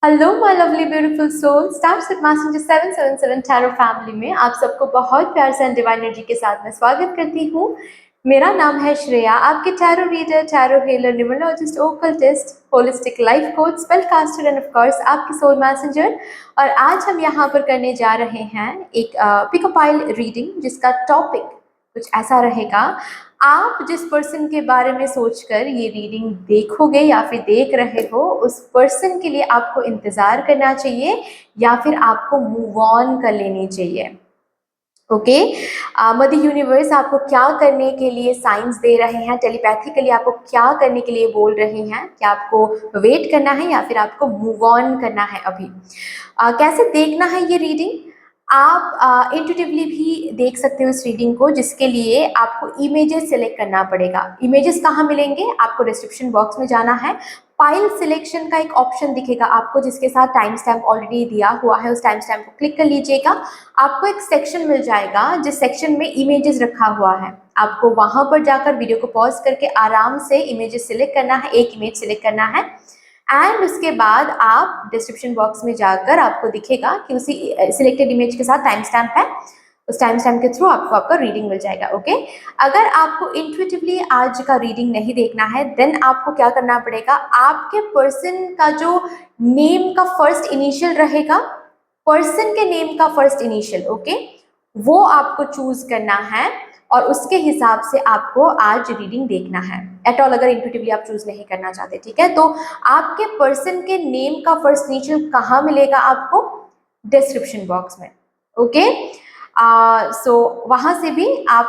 Hello my lovely beautiful soul, stars with messenger 777 tarot family में आप सबको बहुत प्यार से एंड डिवाइन एनर्जी के साथ मैं स्वागत करती हूँ। मेरा नाम है श्रेया, आपके tarot reader, tarot healer, numerologist, occultist, holistic life coach, spell caster and of course आपकी सोल मैसेंजर। और आज हम यहाँ पर करने जा रहे हैं एक पिकअपाइल रीडिंग जिसका टॉपिक कुछ ऐसा रहेगा। आप जिस पर्सन के बारे में सोचकर ये रीडिंग देखोगे या फिर देख रहे हो, उस पर्सन के लिए आपको इंतजार करना चाहिए या फिर आपको मूव ऑन कर लेनी चाहिए। ओके, मदर यूनिवर्स आपको क्या करने के लिए साइंस दे रहे हैं, टेलीपैथिकली आपको क्या करने के लिए बोल रहे हैं, क्या आपको वेट करना है या फिर आपको मूव ऑन करना है अभी। कैसे देखना है ये रीडिंग? आप इंट्यूटिवली भी देख सकते हो इस रीडिंग को, जिसके लिए आपको इमेजेस सेलेक्ट करना पड़ेगा। इमेजेस कहाँ मिलेंगे? आपको डिस्क्रिप्शन बॉक्स में जाना है, फाइल सिलेक्शन का एक ऑप्शन दिखेगा आपको जिसके साथ टाइम स्टैम्प ऑलरेडी दिया हुआ है, उस टाइम स्टैम्प को क्लिक कर लीजिएगा। आपको एक सेक्शन मिल जाएगा जिस सेक्शन में इमेजेस रखा हुआ है। आपको वहां पर जाकर वीडियो को पॉज करके आराम से इमेजेस सिलेक्ट करना है, एक इमेज सिलेक्ट करना है एंड उसके बाद आप डिस्क्रिप्शन बॉक्स में जाकर आपको दिखेगा कि उसी सिलेक्टेड इमेज के साथ टाइम स्टैम्प है, उस टाइम स्टैम्प के थ्रू आपको आपका रीडिंग मिल जाएगा। ओके, अगर आपको इंट्यूटिवली आज का रीडिंग नहीं देखना है देन आपको क्या करना पड़ेगा, आपके पर्सन का जो नेम का फर्स्ट इनिशियल रहेगा, पर्सन के नेम का फर्स्ट इनिशियल, ओके, वो आपको चूज करना है और उसके हिसाब से आपको आज रीडिंग देखना है। एट ऑल अगर इंट्यूटिवली आप चूज नहीं करना चाहते, ठीक है, तो आपके पर्सन के नेम का फर्स्ट इनिशियल कहाँ मिलेगा आपको? डिस्क्रिप्शन बॉक्स में। ओके, सो वहां से भी आप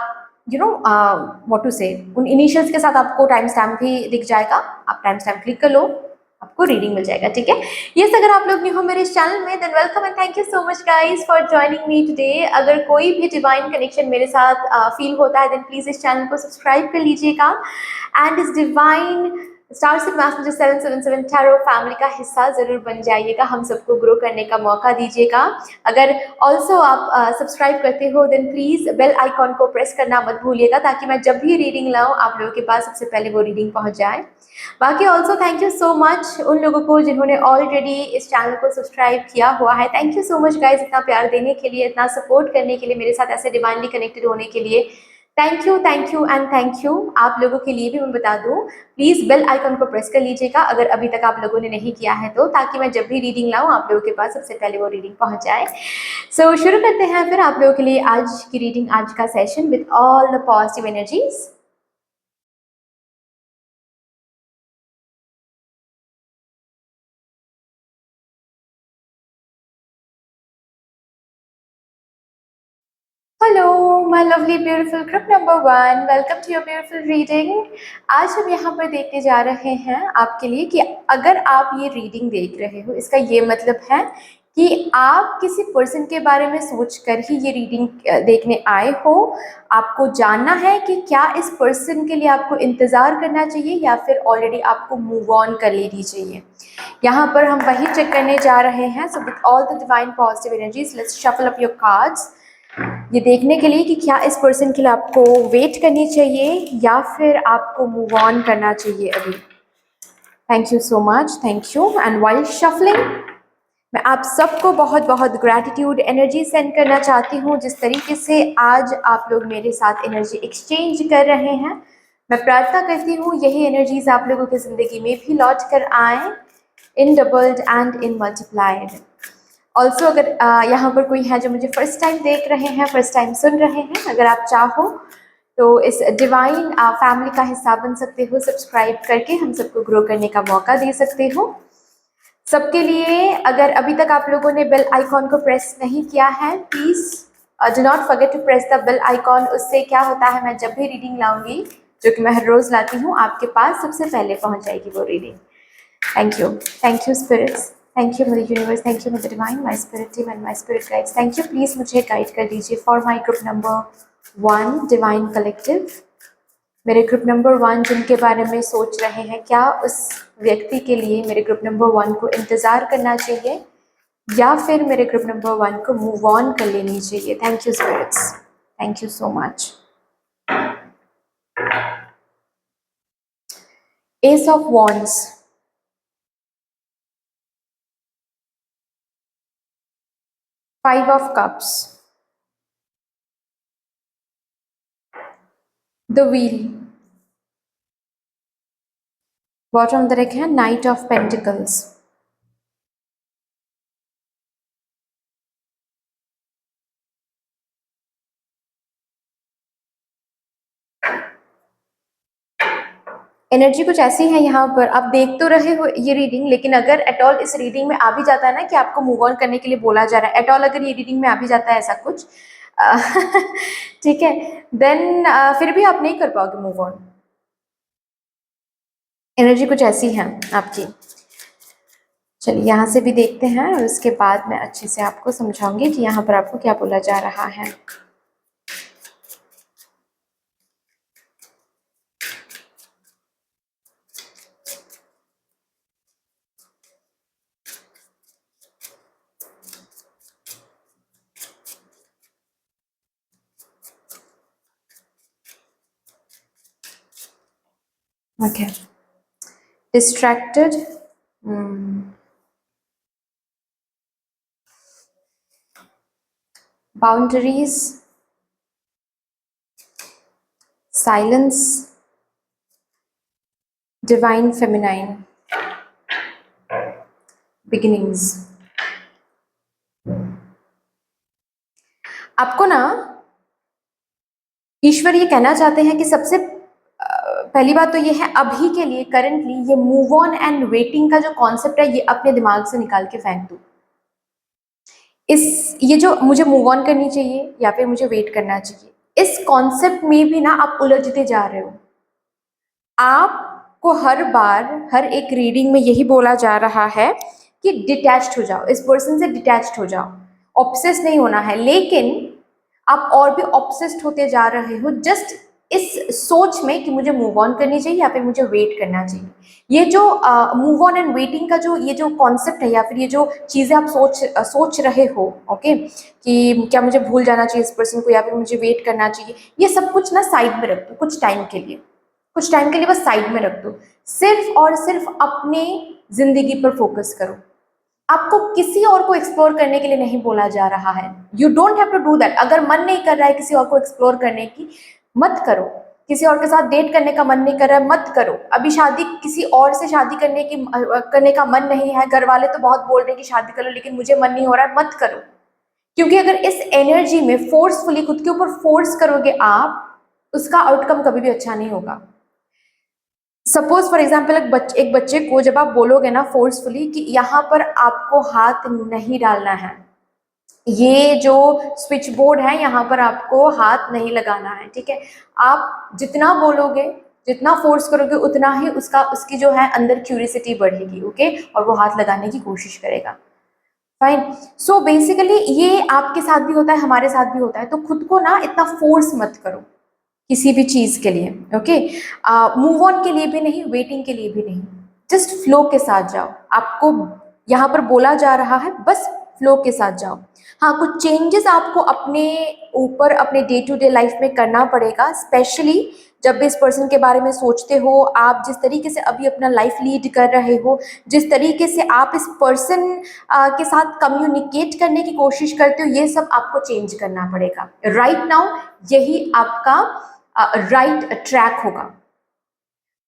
व्हाट टू से उन इनिशियल्स के साथ आपको टाइम स्टैम्प भी दिख जाएगा। आप टाइम स्टैम्प क्लिक कर लो, आपको रीडिंग मिल जाएगा। ठीक है, यस, अगर आप लोग न्यू हो मेरे इस चैनल में than welcome and thank you so much guys for joining me today. अगर कोई भी डिवाइन कनेक्शन मेरे साथ फील होता है देन प्लीज इस चैनल को सब्सक्राइब कर लीजिएगा एंड इस divine starship messenger 777 tarot family का हिस्सा जरूर बन जाइएगा। हम सबको ग्रो करने का मौका दीजिएगा। अगर ऑल्सो आप सब्सक्राइब करते हो देन प्लीज बेल आइकॉन को प्रेस करना मत भूलिएगा ताकि मैं जब भी रीडिंग लाऊं आप लोगों के पास सबसे पहले वो रीडिंग पहुंच जाए। बाकी also thank you so much उन लोगों को जिन्होंने ऑलरेडी इस चैनल को सब्सक्राइब किया हुआ है। Thank you so much guys, इतना प्यार देने के लिए, इतना सपोर्ट करने के लिए, मेरे साथ ऐसे डिवाइनली कनेक्टेड होने के लिए। Thank you, thank you and thank you. आप लोगों के लिए भी मैं बता दूं, प्लीज बेल आइकन को प्रेस कर लीजिएगा अगर अभी तक आप लोगों ने नहीं किया है तो, ताकि मैं जब भी रीडिंग लाऊं आप लोगों के पास सबसे पहले वो रीडिंग पहुंच जाए। सो शुरू करते हैं फिर आप लोगों के लिए आज की रीडिंग, आज का session with all the positive energies. Hello my lovely beautiful group number 1, welcome to your beautiful reading. आज हम यहाँ पर देखने जा रहे हैं आपके लिए कि अगर आप ये रीडिंग देख रहे हो इसका ये मतलब है कि आप किसी पर्सन के बारे में सोचकर ही ये रीडिंग देखने आए हो। आपको जानना है कि क्या इस पर्सन के लिए आपको इंतज़ार करना चाहिए या फिर ऑलरेडी आपको मूव ऑन कर लेनी चाहिए। यहाँ पर हम वही चेक करने जा रहे हैं। So with all the divine positive energies let's shuffle up your cards, ये देखने के लिए कि क्या इस पर्सन के लिए आपको वेट करनी चाहिए या फिर आपको मूव ऑन करना चाहिए अभी। Thank you so much, thank you. And while shuffling मैं आप सबको बहुत बहुत ग्रैटिट्यूड एनर्जी सेंड करना चाहती हूँ जिस तरीके से आज आप लोग मेरे साथ एनर्जी एक्सचेंज कर रहे हैं। मैं प्रार्थना करती हूँ यही एनर्जीज आप लोगों की ज़िंदगी में भी लौट कर आए in doubled and in multiplied. Also अगर यहाँ पर कोई है जो मुझे फर्स्ट टाइम देख रहे हैं, फर्स्ट टाइम सुन रहे हैं, अगर आप चाहो तो इस डिवाइन फैमिली का हिस्सा बन सकते हो, सब्सक्राइब करके हम सबको ग्रो करने का मौका दे सकते हो। सबके लिए अगर अभी तक आप लोगों ने बेल आइकॉन को प्रेस नहीं किया है please do not forget to press the bell icon. उससे क्या होता है, मैं जब भी रीडिंग लाऊंगी, जो कि मैं हर रोज़ लाती हूँ, आपके पास सबसे पहले पहुँच जाएगी वो reading. Thank you spirits, thank you mother universe, thank you mother divine, my spirit team and my spirit guides. Thank you, please मुझे गाइड कर दीजिए for my group number 1 divine collective. मेरे ग्रुप नंबर 1 जिनके बारे में सोच रहे हैं, क्या उस व्यक्ति के लिए मेरे ग्रुप नंबर 1 को इंतज़ार करना चाहिए या फिर मेरे ग्रुप नंबर 1 को मूव ऑन कर लेनी चाहिए। Thank you spirits, thank you so much. Ace of wands, five of cups, the wheel, bottom of the deck है नाइट ऑफ पेंटिकल्स, एनर्जी कुछ ऐसी है यहाँ पर। आप देख तो रहे हो ये रीडिंग, लेकिन अगर एट ऑल इस रीडिंग में आ भी जाता है ना कि आपको मूव ऑन करने के लिए बोला जा रहा है, एट ऑल अगर ये रीडिंग में आ भी जाता है ऐसा कुछ ठीक है, देन फिर भी आप नहीं कर पाओगे मूव ऑन। एनर्जी कुछ ऐसी है आपकी। चलिए यहाँ से भी देखते हैं और उसके बाद मैं अच्छे से आपको समझाऊंगी कि यहाँ पर आपको क्या बोला जा रहा है। Okay. Distracted. Boundaries. Silence. Divine feminine. Beginnings. आपको ना ईश्वर ये कहना चाहते हैं कि सबसे पहली बात तो ये है, अभी के लिए करंटली ये मूव ऑन एंड वेटिंग का जो कॉन्सेप्ट है ये अपने दिमाग से निकाल के फेंक दो। ये जो मुझे मूव ऑन करनी चाहिए या फिर मुझे वेट करना चाहिए, इस कॉन्सेप्ट में भी ना आप उलझते जा रहे हो। आपको हर बार हर एक रीडिंग में यही बोला जा रहा है कि डिटैच्ड हो जाओ, इस पर्सन से डिटैच्ड हो जाओ, ऑब्सेस नहीं होना है। लेकिन आप और भी ऑब्सेस्ड होते जा रहे हो जस्ट इस सोच में कि मुझे मूव ऑन करनी चाहिए या फिर मुझे वेट करना चाहिए। ये जो मूव ऑन एंड वेटिंग का जो ये जो कॉन्सेप्ट है या फिर ये जो चीज़ें आप सोच रहे हो, ओके, कि क्या मुझे भूल जाना चाहिए इस पर्सन को या फिर मुझे वेट करना चाहिए, ये सब कुछ ना साइड में रख दो कुछ टाइम के लिए, कुछ टाइम के लिए बस साइड में रख दो। सिर्फ और सिर्फ अपने जिंदगी पर फोकस करो। आपको किसी और को एक्सप्लोर करने के लिए नहीं बोला जा रहा है। You don't have to do that. अगर मन नहीं कर रहा है किसी और को एक्सप्लोर करने की, मत करो। किसी और के साथ डेट करने का मन नहीं कर रहा है, मत करो। अभी शादी किसी और से शादी करने का मन नहीं है, घर वाले तो बहुत बोल रहे हैं कि शादी कर लो लेकिन मुझे मन नहीं हो रहा है, मत करो। क्योंकि अगर इस एनर्जी में फोर्सफुली खुद के ऊपर फोर्स करोगे आप, उसका आउटकम कभी भी अच्छा नहीं होगा। सपोज फॉर एग्जाम्पल एक बच्चे को जब आप बोलोगे ना फोर्सफुली कि यहाँ पर आपको हाथ नहीं डालना है, ये जो स्विच बोर्ड है यहाँ पर आपको हाथ नहीं लगाना है, ठीक है, आप जितना बोलोगे जितना फोर्स करोगे उतना ही उसकी जो है अंदर क्यूरियोसिटी बढ़ेगी, ओके, और वो हाथ लगाने की कोशिश करेगा। फाइन। सो बेसिकली ये आपके साथ भी होता है, हमारे साथ भी होता है। तो खुद को ना इतना फोर्स मत करो किसी भी चीज के लिए, ओके, मूव ऑन के लिए भी नहीं, वेटिंग के लिए भी नहीं, जस्ट फ्लो के साथ जाओ। आपको यहाँ पर बोला जा रहा है बस फ्लो के साथ जाओ। हाँ, कुछ चेंजेस आपको अपने ऊपर अपने डे टू डे लाइफ में करना पड़ेगा, स्पेशली जब भी इस पर्सन के बारे में सोचते हो। आप जिस तरीके से अभी अपना लाइफ लीड कर रहे हो, जिस तरीके से आप इस पर्सन के साथ कम्युनिकेट करने की कोशिश करते हो, ये सब आपको चेंज करना पड़ेगा राइट नाउ। यही आपका राइट ट्रैक होगा।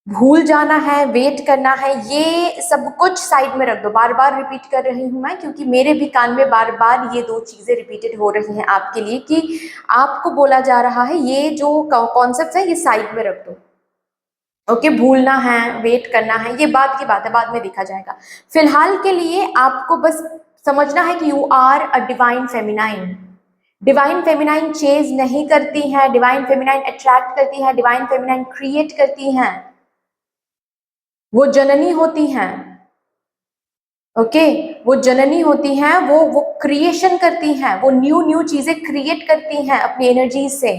भूल जाना है, वेट करना है, ये सब कुछ साइड में रख दो। बार बार रिपीट कर रही हूँ मैं, क्योंकि मेरे भी कान में बार बार ये दो चीजें रिपीटेड हो रही हैं आपके लिए, कि आपको बोला जा रहा है ये जो कॉन्सेप्ट है ये साइड में रख दो, ओके। भूलना है, वेट करना है, ये बाद की बात है, बाद में देखा जाएगा। फिलहाल के लिए आपको बस समझना है कि you are a divine feminine. Divine feminine chase नहीं करती हैं, डिवाइन फेमिनाइन अट्रैक्ट करती हैं, डिवाइन फेमिनाइन क्रिएट करती हैं, वो जननी होती हैं, ओके, वो जननी होती हैं, वो क्रिएशन करती हैं, वो न्यू न्यू चीजें क्रिएट करती हैं अपनी एनर्जी से।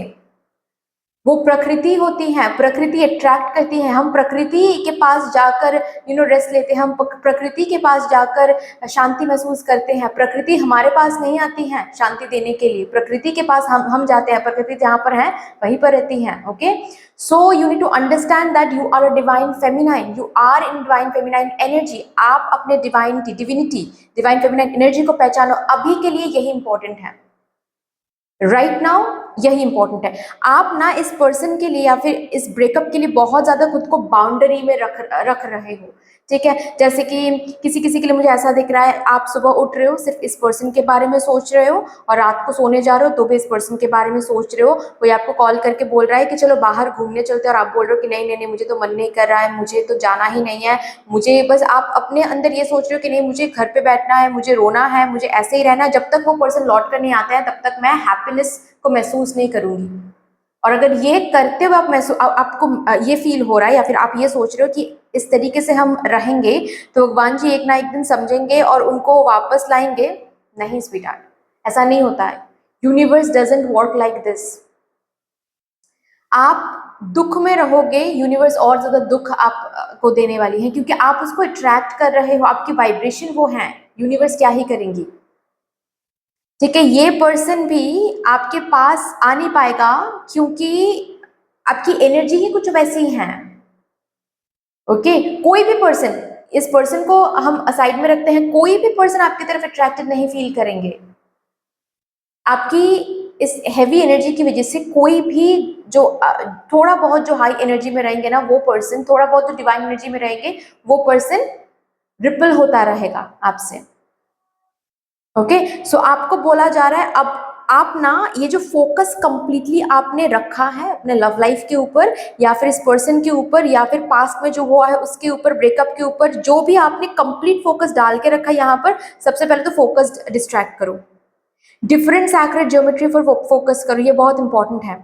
वो प्रकृति होती है, प्रकृति अट्रैक्ट करती है। हम प्रकृति के पास जाकर रेस्ट लेते हैं, हम प्रकृति के पास जाकर शांति महसूस करते हैं। प्रकृति हमारे पास नहीं आती है शांति देने के लिए, प्रकृति के पास हम जाते हैं। प्रकृति जहाँ पर है वहीं पर रहती है। Okay, so you need to understand that you are a divine feminine, you are in divine feminine energy. आप अपने डिविनिटी, डिवाइन फेमिनाइन एनर्जी को पहचानो। अभी के लिए यही इंपॉर्टेंट है, राइट नाउ यही इंपॉर्टेंट है। आप ना इस पर्सन के लिए या फिर इस ब्रेकअप के लिए बहुत ज्यादा खुद को बाउंड्री में रख रहे हो, ठीक है। जैसे कि किसी किसी के लिए मुझे ऐसा दिख रहा है, आप सुबह उठ रहे हो सिर्फ इस पर्सन के बारे में सोच रहे हो, और रात को सोने जा रहे हो तो भी इस पर्सन के बारे में सोच रहे हो। कोई आपको कॉल करके बोल रहा है कि चलो बाहर घूमने चलते हैं, और आप बोल रहे हो कि नहीं नहीं नहीं, मुझे तो मन नहीं कर रहा है, मुझे तो जाना ही नहीं है, मुझे बस, आप अपने अंदर ये सोच रहे हो कि नहीं मुझे घर पे बैठना है, मुझे रोना है, मुझे ऐसे ही रहना है। जब तक वो पर्सन लौट कर नहीं आता है तब तक मैं हैप्पीनेस को महसूस नहीं करूंगी। और अगर ये करते हुए आपको ये फील हो रहा है, या फिर आप ये सोच रहे हो कि इस तरीके से हम रहेंगे तो भगवान जी एक ना एक दिन समझेंगे और उनको वापस लाएंगे, नहीं स्वीटहार्ट, ऐसा नहीं होता है। Universe doesn't work like this. आप दुख में रहोगे, यूनिवर्स और ज्यादा दुख आपको देने वाली है, क्योंकि आप उसको अट्रैक्ट कर रहे हो, आपकी वाइब्रेशन वो है। यूनिवर्स क्या ही करेंगी, ठीक है। ये पर्सन भी आपके पास आ नहीं पाएगा क्योंकि आपकी एनर्जी ही कुछ वैसी है। ओके, कोई भी पर्सन, इस पर्सन को हम साइड में रखते हैं, कोई भी पर्सन आपकी तरफ अट्रैक्टेड नहीं फील करेंगे। आपकी इस हैवी एनर्जी की वजह से कोई भी जो थोड़ा बहुत जो हाई एनर्जी में रहेंगे ना, वो पर्सन, थोड़ा बहुत जो डिवाइन एनर्जी में रहेंगे वो पर्सन रिपल होता रहेगा आपसे। ओके, सो आपको बोला जा रहा है अब आप ना ये जो फोकस कंप्लीटली आपने रखा है अपने लव लाइफ के ऊपर, या फिर इस पर्सन के ऊपर, या फिर पास्ट में जो हुआ है उसके ऊपर, ब्रेकअप के ऊपर, जो भी आपने कंप्लीट फोकस डाल के रखा है यहाँ पर, सबसे पहले तो फोकस डिस्ट्रैक्ट करो, डिफरेंट सैक्रेड ज्योमेट्री पर फोकस करो, ये बहुत इंपॉर्टेंट है,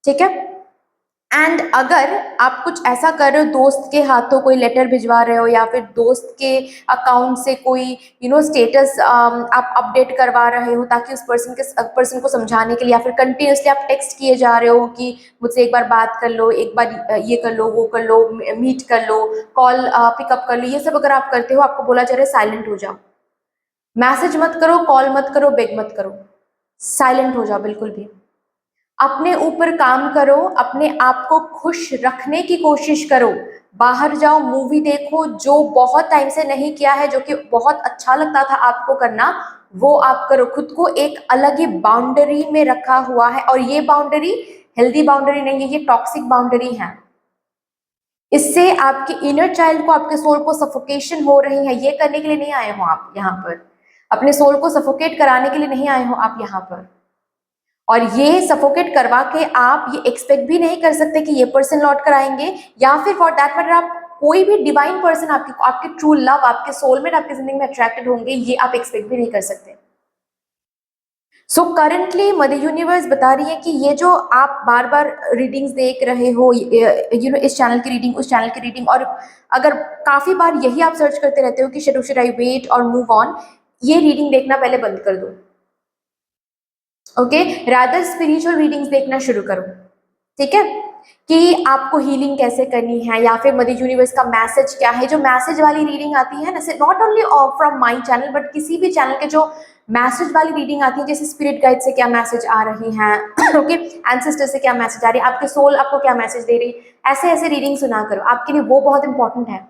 ठीक है। एंड अगर आप कुछ ऐसा कर रहे हो, दोस्त के हाथों कोई लेटर भिजवा रहे हो, या फिर दोस्त के अकाउंट से कोई स्टेटस आप अपडेट करवा रहे हो ताकि उस पर्सन को समझाने के लिए, या फिर कंटिन्यूसली आप टेक्स्ट किए जा रहे हो कि मुझसे एक बार बात कर लो, एक बार ये कर लो, वो कर लो, मीट कर लो, कॉल पिकअप कर लो, ये सब अगर आप करते हो, आपको बोला जा रहा है साइलेंट हो जाओ, मैसेज मत करो, कॉल मत करो, बेग मत करो, साइलेंट हो जाओ बिल्कुल भी। अपने ऊपर काम करो, अपने आप को खुश रखने की कोशिश करो, बाहर जाओ, मूवी देखो, जो बहुत टाइम से नहीं किया है, जो कि बहुत अच्छा लगता था आपको करना, वो आप करो। खुद को एक अलग ही बाउंड्री में रखा हुआ है, और ये बाउंड्री हेल्दी बाउंड्री नहीं है, ये टॉक्सिक बाउंड्री है। इससे आपके इनर चाइल्ड को, आपके सोल को सफोकेशन हो रही है। ये करने के लिए नहीं आए हो आप यहाँ पर, अपने सोल को सफोकेट कराने के लिए नहीं आए हो आप यहाँ पर। और ये सफोकेट करवा के आप ये एक्सपेक्ट भी नहीं कर सकते कि ये पर्सन लौट कर आएंगे, या फिर फॉर दैट मैटर आप कोई भी डिवाइन पर्सन आपके ट्रू लव, आपके सोलमेट आपकी जिंदगी में अट्रैक्टेड होंगे, ये आप एक्सपेक्ट भी नहीं कर सकते। सो करंटली मदर यूनिवर्स बता रही है कि ये जो आप बार बार रीडिंग्स देख रहे हो, इस चैनल की रीडिंग, उस चैनल की रीडिंग, और अगर काफी बार यही आप सर्च करते रहते हो कि शुड आई वेट और मूव ऑन, ये रीडिंग देखना पहले बंद कर दो। ओके, रादर स्पिरिचुअल रीडिंग्स देखना शुरू करो, ठीक है, कि आपको हीलिंग कैसे करनी है, या फिर मदर यूनिवर्स का मैसेज क्या है। जो मैसेज वाली रीडिंग आती है ना, not only from my channel but किसी भी चैनल के जो मैसेज वाली रीडिंग आती है, जैसे स्पिरिट गाइड से क्या मैसेज आ रही हैं, ओके, एंसेस्टर से क्या मैसेज आ रही है, आपके सोल आपको क्या मैसेज दे रही, ऐसे ऐसे रीडिंग सुना करो, आपके लिए वो बहुत इंपॉर्टेंट है।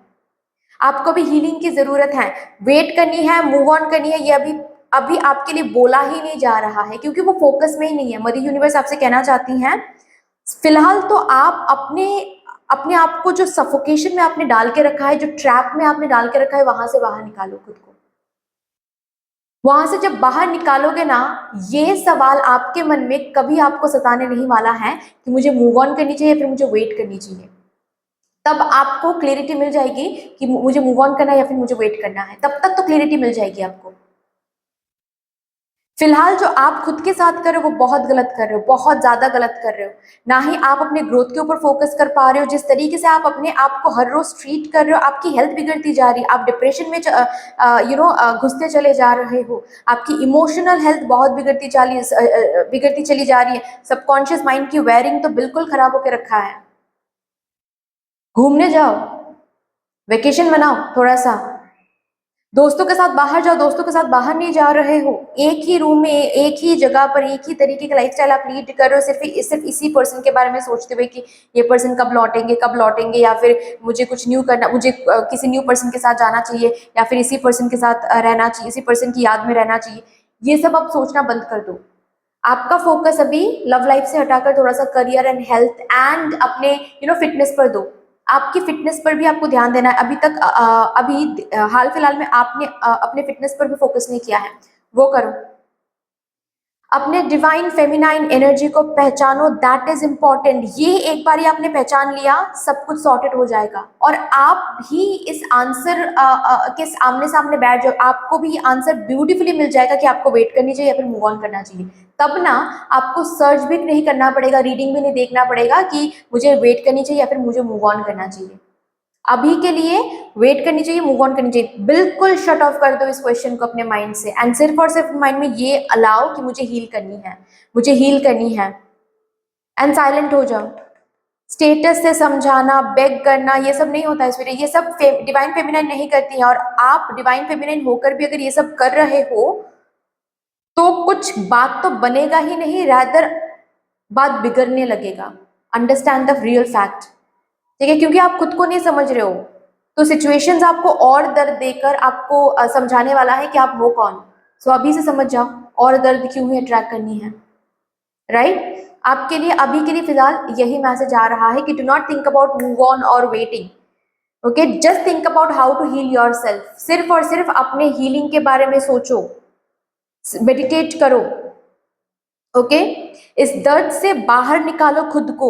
आपको भी हीलिंग की जरूरत है, वेट करनी है, मूव ऑन करनी है, ये अभी अभी आपके लिए बोला ही नहीं जा रहा है, क्योंकि वो फोकस में ही नहीं है। मदर यूनिवर्स आपसे कहना चाहती हैं फिलहाल तो आप अपने अपने आप को जो सफोकेशन में आपने डाल के रखा है, जो ट्रैप में आपने डाल के रखा है, वहां से बाहर निकालो खुद को। वहां से जब बाहर निकालोगे ना, ये सवाल आपके मन में कभी आपको सताने नहीं वाला है कि मुझे मूव ऑन करनी चाहिए, फिर मुझे वेट करनी चाहिए। तब आपको क्लियरिटी मिल जाएगी कि मुझे मूव ऑन करना है या फिर मुझे वेट करना है, तब तक तो क्लियरिटी मिल जाएगी आपको। फिलहाल जो आप खुद के साथ कर रहे हो वो बहुत गलत कर रहे हो, बहुत ज्यादा गलत कर रहे हो। ना ही आप अपने ग्रोथ के ऊपर फोकस कर पा रहे हो। जिस तरीके से आप अपने आप को हर रोज ट्रीट कर रहे हो, आपकी हेल्थ बिगड़ती जा रही है, आप डिप्रेशन में घुसते चले जा रहे हो। आपकी इमोशनल हेल्थ बहुत बिगड़ती चली जा रही है। सबकॉन्शियस माइंड की वायरिंग तो बिल्कुल खराब होकर रखा है। घूमने जाओ, वेकेशन बनाओ थोड़ा सा, दोस्तों के साथ बाहर जाओ। दोस्तों के साथ बाहर नहीं जा रहे हो, एक ही रूम में एक ही जगह पर एक ही तरीके का लाइफस्टाइल आप लीड कर रहे हो, सिर्फ इसी पर्सन के बारे में सोचते हुए कि ये पर्सन कब लौटेंगे, या फिर मुझे कुछ न्यू करना, मुझे किसी न्यू पर्सन के साथ जाना चाहिए, या फिर इसी पर्सन के साथ रहना चाहिए, इसी पर्सन की याद में रहना चाहिए। ये सब आप सोचना बंद कर दो। आपका फोकस अभी लव लाइफ से हटाकर थोड़ा सा करियर एंड हेल्थ एंड अपने फिटनेस पर दो। आपकी फिटनेस पर भी आपको ध्यान देना है। अभी हाल फिलहाल में आपने अपने फिटनेस पर भी फोकस नहीं किया है, वो करो। अपने डिवाइन फेमिनाइन एनर्जी को पहचानो, दैट इज इंपॉर्टेंट। ये एक बार ही आपने पहचान लिया, सब कुछ सॉर्टेड हो जाएगा। और आप भी इस आंसर के आमने सामने बैठ जाओ, आपको भी आंसर ब्यूटीफुली मिल जाएगा कि आपको वेट करनी चाहिए या फिर मूव ऑन करना चाहिए। तब ना आपको सर्च भी नहीं करना पड़ेगा, रीडिंग भी नहीं देखना पड़ेगा कि मुझे वेट करनी चाहिए या फिर मुझे मूव ऑन करना चाहिए। अभी के लिए वेट करनी चाहिए, मूव ऑन करनी चाहिए। बिल्कुल शट ऑफ कर दो इस क्वेश्चन को अपने माइंड से, एंड सिर्फ और सिर्फ माइंड में ये अलाउ कि मुझे हील करनी है, मुझे हील करनी है, एंड साइलेंट हो जाओ। स्टेटस से समझाना, बेग करना, ये सब नहीं होता है इस वीडियो। ये सब डिवाइन फेमिनाइन नहीं करती है। और आप डिवाइन फेमिनाइन होकर भी अगर ये सब कर रहे हो तो कुछ बात तो बनेगा ही नहीं, रादर बात बिगड़ने लगेगा। अंडरस्टैंड द रियल फैक्ट, ठीक है? क्योंकि आप खुद को नहीं समझ रहे हो, तो सिचुएशंस आपको और दर्द देकर आपको समझाने वाला है कि आप हो कौन। सो अभी से समझ जाओ, और दर्द क्यों है ट्रैक करनी है, राइट? आपके लिए अभी के लिए फिलहाल यही मैसेज आ रहा है कि do not think about move on और waiting, okay? Just think about how to heal yourself. सिर्फ और सिर्फ अपने हीलिंग के बारे में सोचो, मेडिटेट करो, ओके? इस दर्द से बाहर निकालो खुद को।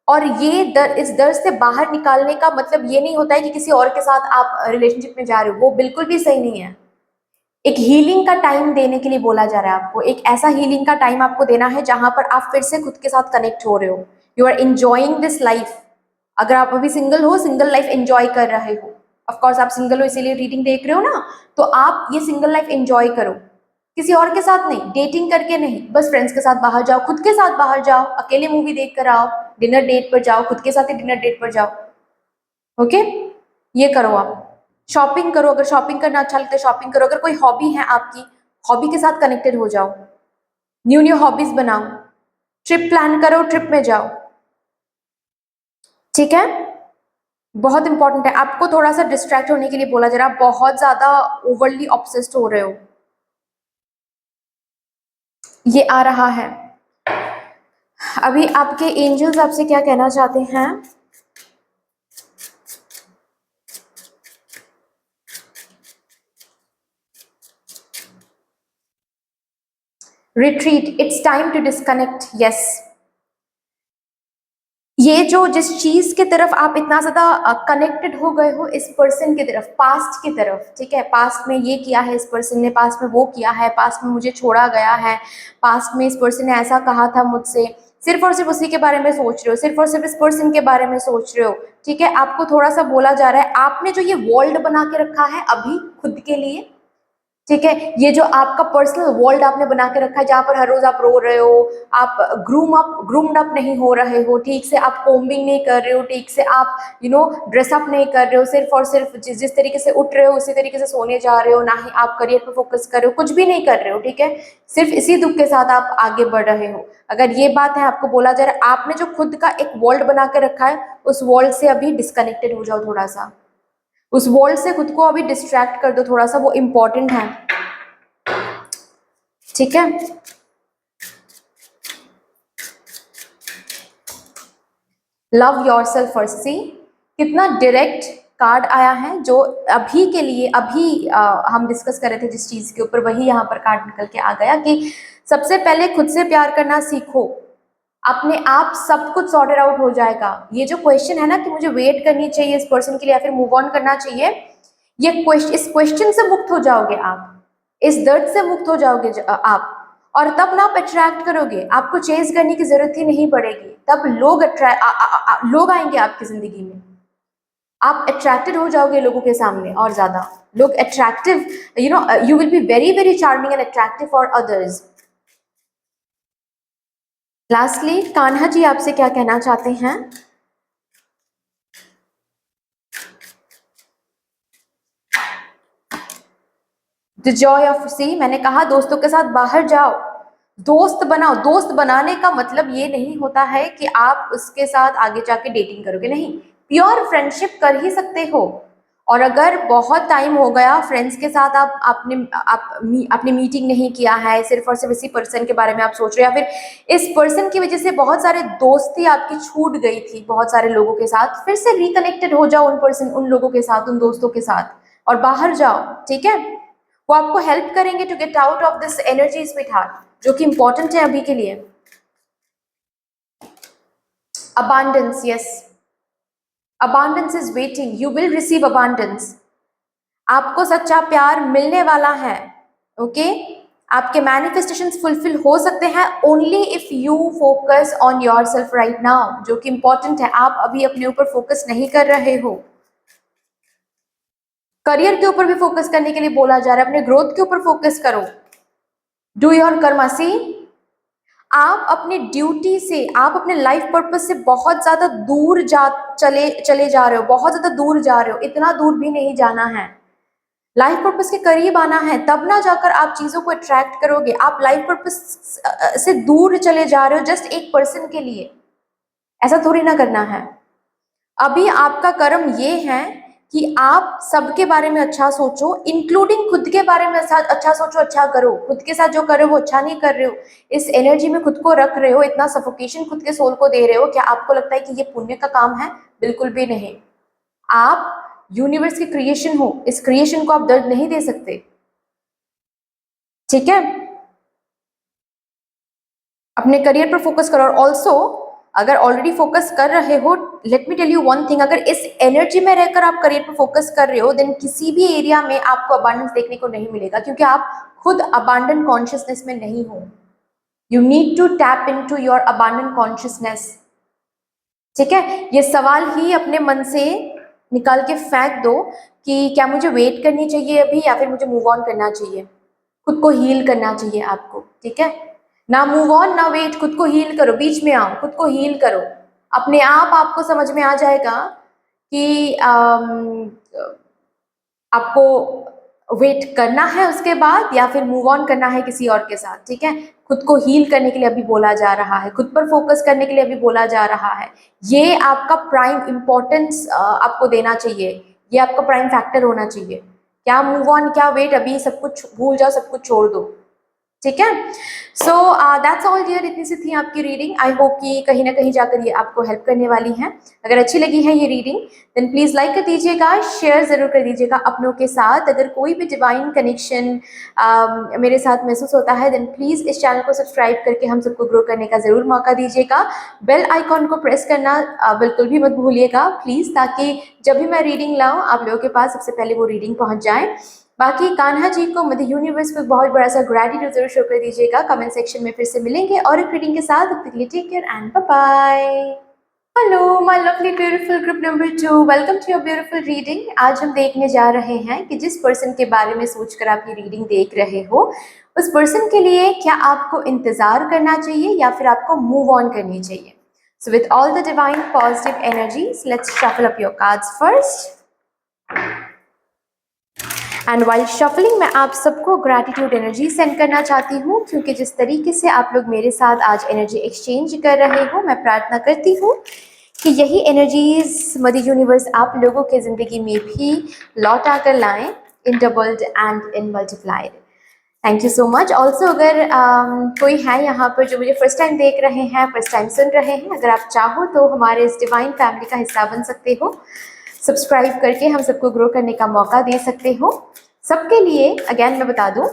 और इस दर्द से बाहर निकालने का मतलब ये नहीं होता है कि किसी और के साथ आप रिलेशनशिप में जा रहे हो, वो बिल्कुल भी सही नहीं है। एक हीलिंग का टाइम देने के लिए बोला जा रहा है आपको। एक ऐसा हीलिंग का टाइम आपको देना है जहां पर आप फिर से खुद के साथ कनेक्ट हो रहे हो। You are enjoying this life. अगर आप अभी सिंगल हो, सिंगल लाइफ एंजॉय कर रहे हो, ऑफकोर्स आप सिंगल हो इसीलिए रीडिंग देख रहे हो ना, तो आप ये सिंगल लाइफ एंजॉय करो। किसी और के साथ नहीं, डेटिंग करके नहीं, बस फ्रेंड्स के साथ बाहर जाओ, खुद के साथ बाहर जाओ, अकेले मूवी देख कर आओ, डिनर डेट पर जाओ, खुद के साथ ही डिनर डेट पर जाओ, ओके? ये करो आप। शॉपिंग करो, अगर शॉपिंग करना अच्छा लगता है शॉपिंग करो। अगर कोई हॉबी है आपकी, हॉबी के साथ कनेक्टेड हो जाओ, न्यू न्यू हॉबीज बनाओ, ट्रिप प्लान करो, ट्रिप में जाओ, ठीक है? बहुत इंपॉर्टेंट है। आपको थोड़ा सा डिस्ट्रैक्ट होने के लिए बोला जा रहा है, आप बहुत ज्यादा ओवरली ऑब्सेस्ड हो रहे हो, ये आ रहा है। अभी आपके एंजल्स आपसे क्या कहना चाहते हैं? Retreat, it's time to disconnect. Yes, ये जो जिस चीज की तरफ आप इतना ज्यादा कनेक्टेड हो गए हो, इस पर्सन की तरफ, पास्ट की तरफ, ठीक है? पास्ट में ये किया है इस पर्सन ने, पास्ट में वो किया है, पास्ट में मुझे छोड़ा गया है, पास्ट में इस पर्सन ने ऐसा कहा था मुझसे, सिर्फ और सिर्फ उसी के बारे में सोच रहे हो, सिर्फ और सिर्फ इस पर्सन के बारे में सोच रहे हो, ठीक है? आपको थोड़ा सा बोला जा रहा है, आपने जो ये वर्ल्ड बना के रखा है अभी खुद के लिए, ठीक है? ये जो आपका पर्सनल वर्ल्ड आपने बना के रखा है, जहां पर हर रोज आप रो रहे हो, आप ग्रूम्ड अप नहीं हो रहे हो, ठीक से आप कोम्बिंग नहीं कर रहे हो, ठीक से आप ड्रेसअप नहीं कर रहे हो, सिर्फ और सिर्फ जिस तरीके से उठ रहे हो उसी तरीके से सोने जा रहे हो, ना ही आप करियर पर फोकस कर रहे हो, कुछ भी नहीं कर रहे हो, ठीक है? सिर्फ इसी दुख के साथ आप आगे बढ़ रहे हो। अगर ये बात है, आपको बोला जा रहा है, आपने जो खुद का एक वर्ल्ड बना के रखा है, उस वर्ल्ड से अभी डिस्कनेक्टेड हो जाओ थोड़ा सा, उस वर्ल्ड से खुद को अभी डिस्ट्रैक्ट कर दो थोड़ा सा, वो इम्पोर्टेंट है, ठीक है? Love yourself first. See कितना डायरेक्ट कार्ड आया है, जो अभी के लिए हम डिस्कस कर रहे थे जिस चीज के ऊपर, वही यहाँ पर कार्ड निकल के आ गया कि सबसे पहले खुद से प्यार करना सीखो, अपने आप सब कुछ सॉर्टेड आउट हो जाएगा। ये जो क्वेश्चन है ना कि मुझे वेट करनी चाहिए इस पर्सन के लिए या फिर मूव ऑन करना चाहिए, इस क्वेश्चन से मुक्त हो जाओगे आप। इस दर्द से मुक्त हो जाओगे आप, और तब ना आप अट्रैक्ट करोगे, आपको चेज करने की जरूरत ही नहीं पड़ेगी, तब लोग आएंगे आपकी जिंदगी में, आप अट्रैक्टेड हो जाओगे लोगों के सामने, और ज्यादा लोग attractive, you will be very very charming and attractive for others. Lastly Kanha ji आपसे क्या कहना चाहते हैं? द जॉय ऑफ सी, मैंने कहा दोस्तों के साथ बाहर जाओ, दोस्त बनाओ। दोस्त बनाने का मतलब ये नहीं होता है कि आप उसके साथ आगे जाके डेटिंग करोगे, नहीं, प्योर फ्रेंडशिप कर ही सकते हो। और अगर बहुत टाइम हो गया फ्रेंड्स के साथ आपने मीटिंग नहीं किया है, सिर्फ और सिर्फ इसी पर्सन के बारे में आप सोच रहे हो, या फिर इस पर्सन की वजह से बहुत सारे दोस्ती आपकी छूट गई थी बहुत सारे लोगों के साथ, फिर से रिकनेक्टेड हो जाओ उन लोगों के साथ, उन दोस्तों के साथ, और बाहर जाओ, ठीक है? वो आपको हेल्प करेंगे to get out of this energy sweetheart, जो कि इंपॉर्टेंट है अभी के लिए। Abundance, yes, abundance is waiting, you will receive abundance, आपको सच्चा प्यार मिलने वाला है, ओके? आपके मैनिफेस्टेशंस फुलफिल हो सकते हैं only if you focus on your self right now, जो कि इंपॉर्टेंट है। आप अभी अपने ऊपर फोकस नहीं कर रहे हो। करियर के ऊपर भी फोकस करने के लिए बोला जा रहा है, अपने ग्रोथ के ऊपर फोकस करो, डू योर कर्मा। सी, आप अपनी ड्यूटी से, आप अपने लाइफ पर्पस से बहुत ज्यादा दूर चले जा रहे हो, बहुत ज्यादा दूर जा रहे हो, इतना दूर भी नहीं जाना है, लाइफ पर्पस के करीब आना है, तब ना जाकर आप चीजों को अट्रैक्ट करोगे। आप लाइफ पर्पस से दूर चले जा रहे हो जस्ट एक पर्सन के लिए, ऐसा थोड़ी ना करना है। अभी आपका कर्म ये है कि आप सबके बारे में अच्छा सोचो, इंक्लूडिंग खुद के बारे में अच्छा सोचो, अच्छा करो, खुद के साथ जो कर रहे हो वो अच्छा नहीं कर रहे हो, इस एनर्जी में खुद को रख रहे हो, इतना सफोकेशन खुद के सोल को दे रहे हो, क्या आपको लगता है कि ये पुण्य का काम है? बिल्कुल भी नहीं। आप यूनिवर्स की क्रिएशन हो, इस क्रिएशन को आप दर्द नहीं दे सकते, ठीक है? अपने करियर पर फोकस करो। और ऑल्सो अगर ऑलरेडी फोकस कर रहे हो, let me tell you one thing, अगर इस एनर्जी में रहकर आप करियर पर फोकस कर रहे हो, देन किसी भी एरिया में आपको अबांडेंस देखने को नहीं मिलेगा, क्योंकि आप खुद अबांडेंट कॉन्शियसनेस में नहीं हो। You need to tap into your abundant consciousness, ठीक है? ये सवाल ही अपने मन से निकाल के फेंक दो कि क्या मुझे वेट करनी चाहिए अभी, या फिर मुझे मूव ऑन करना चाहिए। खुद को हील करना चाहिए आपको, ठीक है? ना मूव ऑन ना वेट, खुद को हील करो, बीच में आओ, खुद को हील करो। अपने आप आपको समझ में आ जाएगा कि आपको वेट करना है उसके बाद, या फिर मूव ऑन करना है किसी और के साथ, ठीक है? खुद को हील करने के लिए अभी बोला जा रहा है, खुद पर फोकस करने के लिए अभी बोला जा रहा है। ये आपका प्राइम इंपॉर्टेंस आपको देना चाहिए, ये आपका प्राइम फैक्टर होना चाहिए। क्या मूव ऑन, क्या वेट, अभी सब कुछ भूल जाओ, सब कुछ छोड़ दो, ठीक है? सो दैट्स ऑल डियर, इतनी सी थी आपकी रीडिंग। आई होप कि कहीं ना कहीं जाकर ये आपको हेल्प करने वाली है। अगर अच्छी लगी है ये रीडिंग, देन प्लीज लाइक कर दीजिएगा, शेयर जरूर कर दीजिएगा अपनों के साथ। अगर कोई भी डिवाइन कनेक्शन मेरे साथ महसूस होता है, देन प्लीज इस चैनल को सब्सक्राइब करके हम सबको ग्रो करने का जरूर मौका दीजिएगा। बेल आइकॉन को प्रेस करना बिल्कुल भी मत भूलिएगा प्लीज, ताकि जब भी मैं रीडिंग लाऊं आप लोगों के पास सबसे पहले वो रीडिंग पहुंच जाए। बाकी कान्हा जी को, मदर यूनिवर्स को बहुत बड़ा सा ग्रेटिट्यूड जरूर शो कर दीजिएगा। कमेंट सेक्शन में फिर से मिलेंगे और एक रीडिंग के साथ। तब तक के लिए take care and bye bye. Hello my lovely beautiful group number 2, welcome to your beautiful reading. आज हम देखने जा रहे हैं कि जिस पर्सन के बारे में सोचकर आप ये रीडिंग देख रहे हो, उस पर्सन के लिए क्या आपको इंतजार करना चाहिए या फिर आपको मूव ऑन करनी चाहिए। So with all the divine positive energies, let's shuffle up your cards first. And while shuffling मैं आप सबको ग्रैटिट्यूड एनर्जी सेंड करना चाहती हूँ, क्योंकि जिस तरीके से आप लोग मेरे साथ आज एनर्जी एक्सचेंज कर रहे हो, मैं प्रार्थना करती हूँ कि यही एनर्जीज मदर यूनिवर्स आप लोगों के ज़िंदगी में भी लौटा कर लाएं, in doubled and in multiplied. Thank you so much. Also अगर कोई है यहाँ पर जो मुझे फर्स्ट टाइम देख रहे हैं, फर्स्ट टाइम सुन रहे हैं, अगर आप चाहो तो हमारे इस डिवाइन फैमिली का हिस्सा बन सकते हो, सब्सक्राइब करके हम सबको ग्रो करने का मौका दे सकते हो। सबके लिए अगेन मैं बता दूं,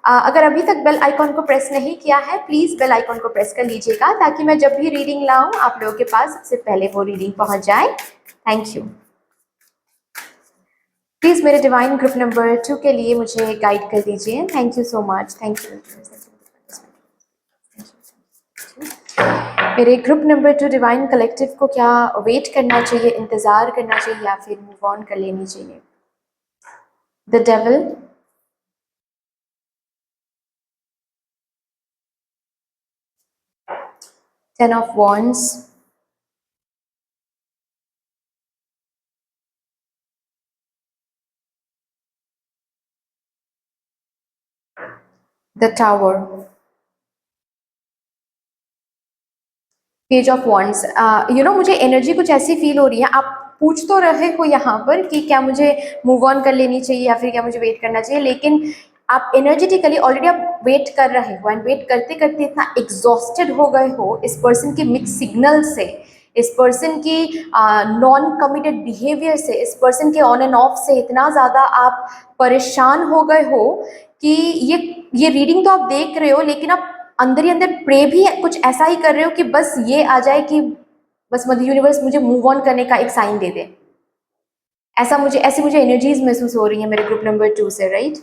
अगर अभी तक बेल आइकॉन को प्रेस नहीं किया है, प्लीज़ बेल आइकॉन को प्रेस कर लीजिएगा, ताकि मैं जब भी रीडिंग लाऊं आप लोगों के पास सबसे पहले वो रीडिंग पहुंच जाए। Thank you. प्लीज़ मेरे डिवाइन ग्रुप नंबर 2 के लिए मुझे गाइड कर दीजिए। Thank you so much, thank you. मेरे ग्रुप नंबर 2 डिवाइन कलेक्टिव को क्या वेट करना चाहिए, इंतज़ार करना चाहिए या फिर मूव ऑन कर लेनी चाहिए? The devil, 10 of wands, the tower, page of wands. मुझे एनर्जी कुछ ऐसी फील हो रही है, आप पूछ तो रहे हो यहाँ पर कि क्या मुझे मूव ऑन कर लेनी चाहिए या फिर क्या मुझे वेट करना चाहिए, लेकिन आप एनर्जेटिकली ऑलरेडी आप वेट कर रहे हो एंड वेट करते करते इतना एग्जॉस्टेड हो गए हो इस पर्सन के मिक्स सिग्नल से, इस पर्सन की नॉन कमिटेड बिहेवियर से, इस पर्सन के ऑन एंड ऑफ से इतना ज़्यादा आप परेशान हो गए हो कि ये रीडिंग तो आप देख रहे हो, लेकिन आप अंदर ही अंदर प्रे भी कुछ ऐसा ही कर रहे हो कि बस ये आ जाए कि बस मदर यूनिवर्स मुझे मूव ऑन करने का एक साइन दे दे। ऐसी मुझे एनर्जीज महसूस हो रही है मेरे ग्रुप नंबर 2 से, राइट?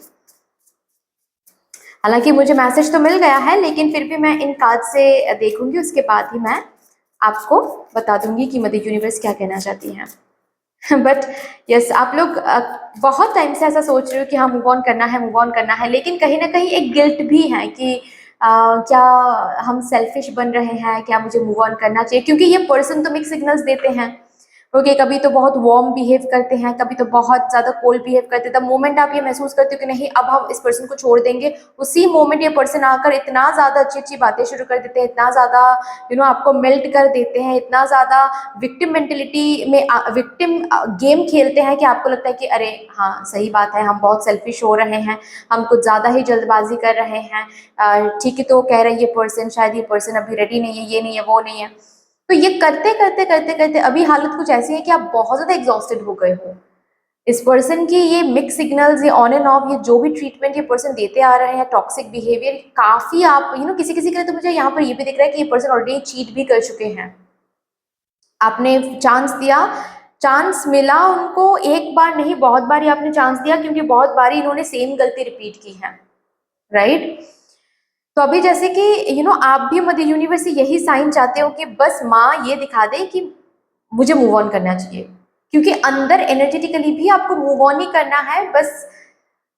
हालांकि मुझे मैसेज तो मिल गया है, लेकिन फिर भी मैं इन कार्ड से देखूंगी, उसके बाद ही मैं आपको बता दूंगी कि मदर यूनिवर्स क्या कहना चाहती हैं। बट यस, आप लोग बहुत टाइम से ऐसा सोच रहे हो कि हाँ मूव ऑन करना है, मूव ऑन करना है, लेकिन कहीं ना कहीं एक गिल्ट भी है कि क्या हम सेल्फिश बन रहे हैं, क्या मुझे मूव ऑन करना चाहिए, क्योंकि ये पर्सन तो मिक्स सिग्नल्स देते हैं। ओके, कभी तो बहुत वार्म बिहेव करते हैं, कभी तो बहुत ज़्यादा कोल्ड बिहेव करते हैं। द मोमेंट आप ये महसूस करते हो कि नहीं अब हम इस पर्सन को छोड़ देंगे, उसी मोमेंट ये पर्सन आकर इतना ज़्यादा अच्छी अच्छी बातें शुरू कर देते हैं, इतना ज़्यादा आपको मेल्ट कर देते हैं, इतना ज़्यादा विक्टिम मेंटेलिटी में विक्टिम गेम खेलते हैं कि आपको लगता है कि अरे हाँ सही बात है, हम बहुत सेल्फिश हो रहे हैं, हम कुछ ज़्यादा ही जल्दबाजी कर रहे हैं। ठीक है, तो कह रहे हैं ये पर्सन, शायद ये पर्सन अभी रेडी नहीं है, ये नहीं है, वो नहीं है। तो ये करते करते करते करते अभी हालत कुछ ऐसी है कि आप बहुत ज़्यादा एग्जॉस्टेड हो गए हो। इस पर्सन की ये मिक्स सिग्नल्स, ये ऑन एंड ऑफ, ये जो भी ट्रीटमेंट ये पर्सन देते आ रहे हैं, टॉक्सिक बिहेवियर काफ़ी, आप किसी किसी के लिए तो मुझे यहाँ पर ये भी दिख रहा है कि ये पर्सन ऑलरेडी चीट भी कर चुके हैं। आपने चांस दिया, चांस मिला उनको, एक बार नहीं बहुत बार ही आपने चांस दिया, क्योंकि बहुत बार इन्होंने सेम गलती रिपीट की है, राइट? तो अभी जैसे कि आप भी मदर यूनिवर्स से यही साइन चाहते हो कि बस माँ ये दिखा दे कि मुझे मूव ऑन करना चाहिए, क्योंकि अंदर एनर्जेटिकली भी आपको मूव ऑन ही करना है। बस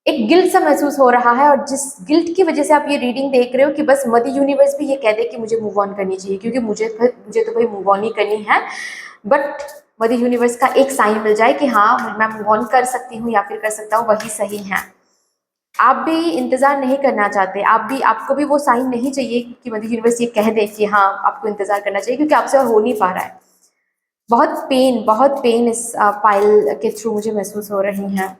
एक गिल्ट सा महसूस हो रहा है, और जिस गिल्ट की वजह से आप ये रीडिंग देख रहे हो कि बस मदर यूनिवर्स भी ये कह दे कि मुझे मूव ऑन करनी चाहिए, क्योंकि मुझे तो भाई मूव ऑन ही करनी है। बट मदर यूनिवर्स का एक साइन मिल जाए कि हाँ मैं मूव ऑन कर सकती हूँ या फिर कर सकता हूँ, वही सही है। आप भी इंतजार नहीं करना चाहते, आपको भी वो साइन नहीं चाहिए कि मदर यूनिवर्स ये कह दे कि हाँ आपको इंतजार करना चाहिए, क्योंकि आपसे और हो नहीं पा रहा है। बहुत पेन इस फाइल के थ्रू मुझे महसूस हो रही हैं।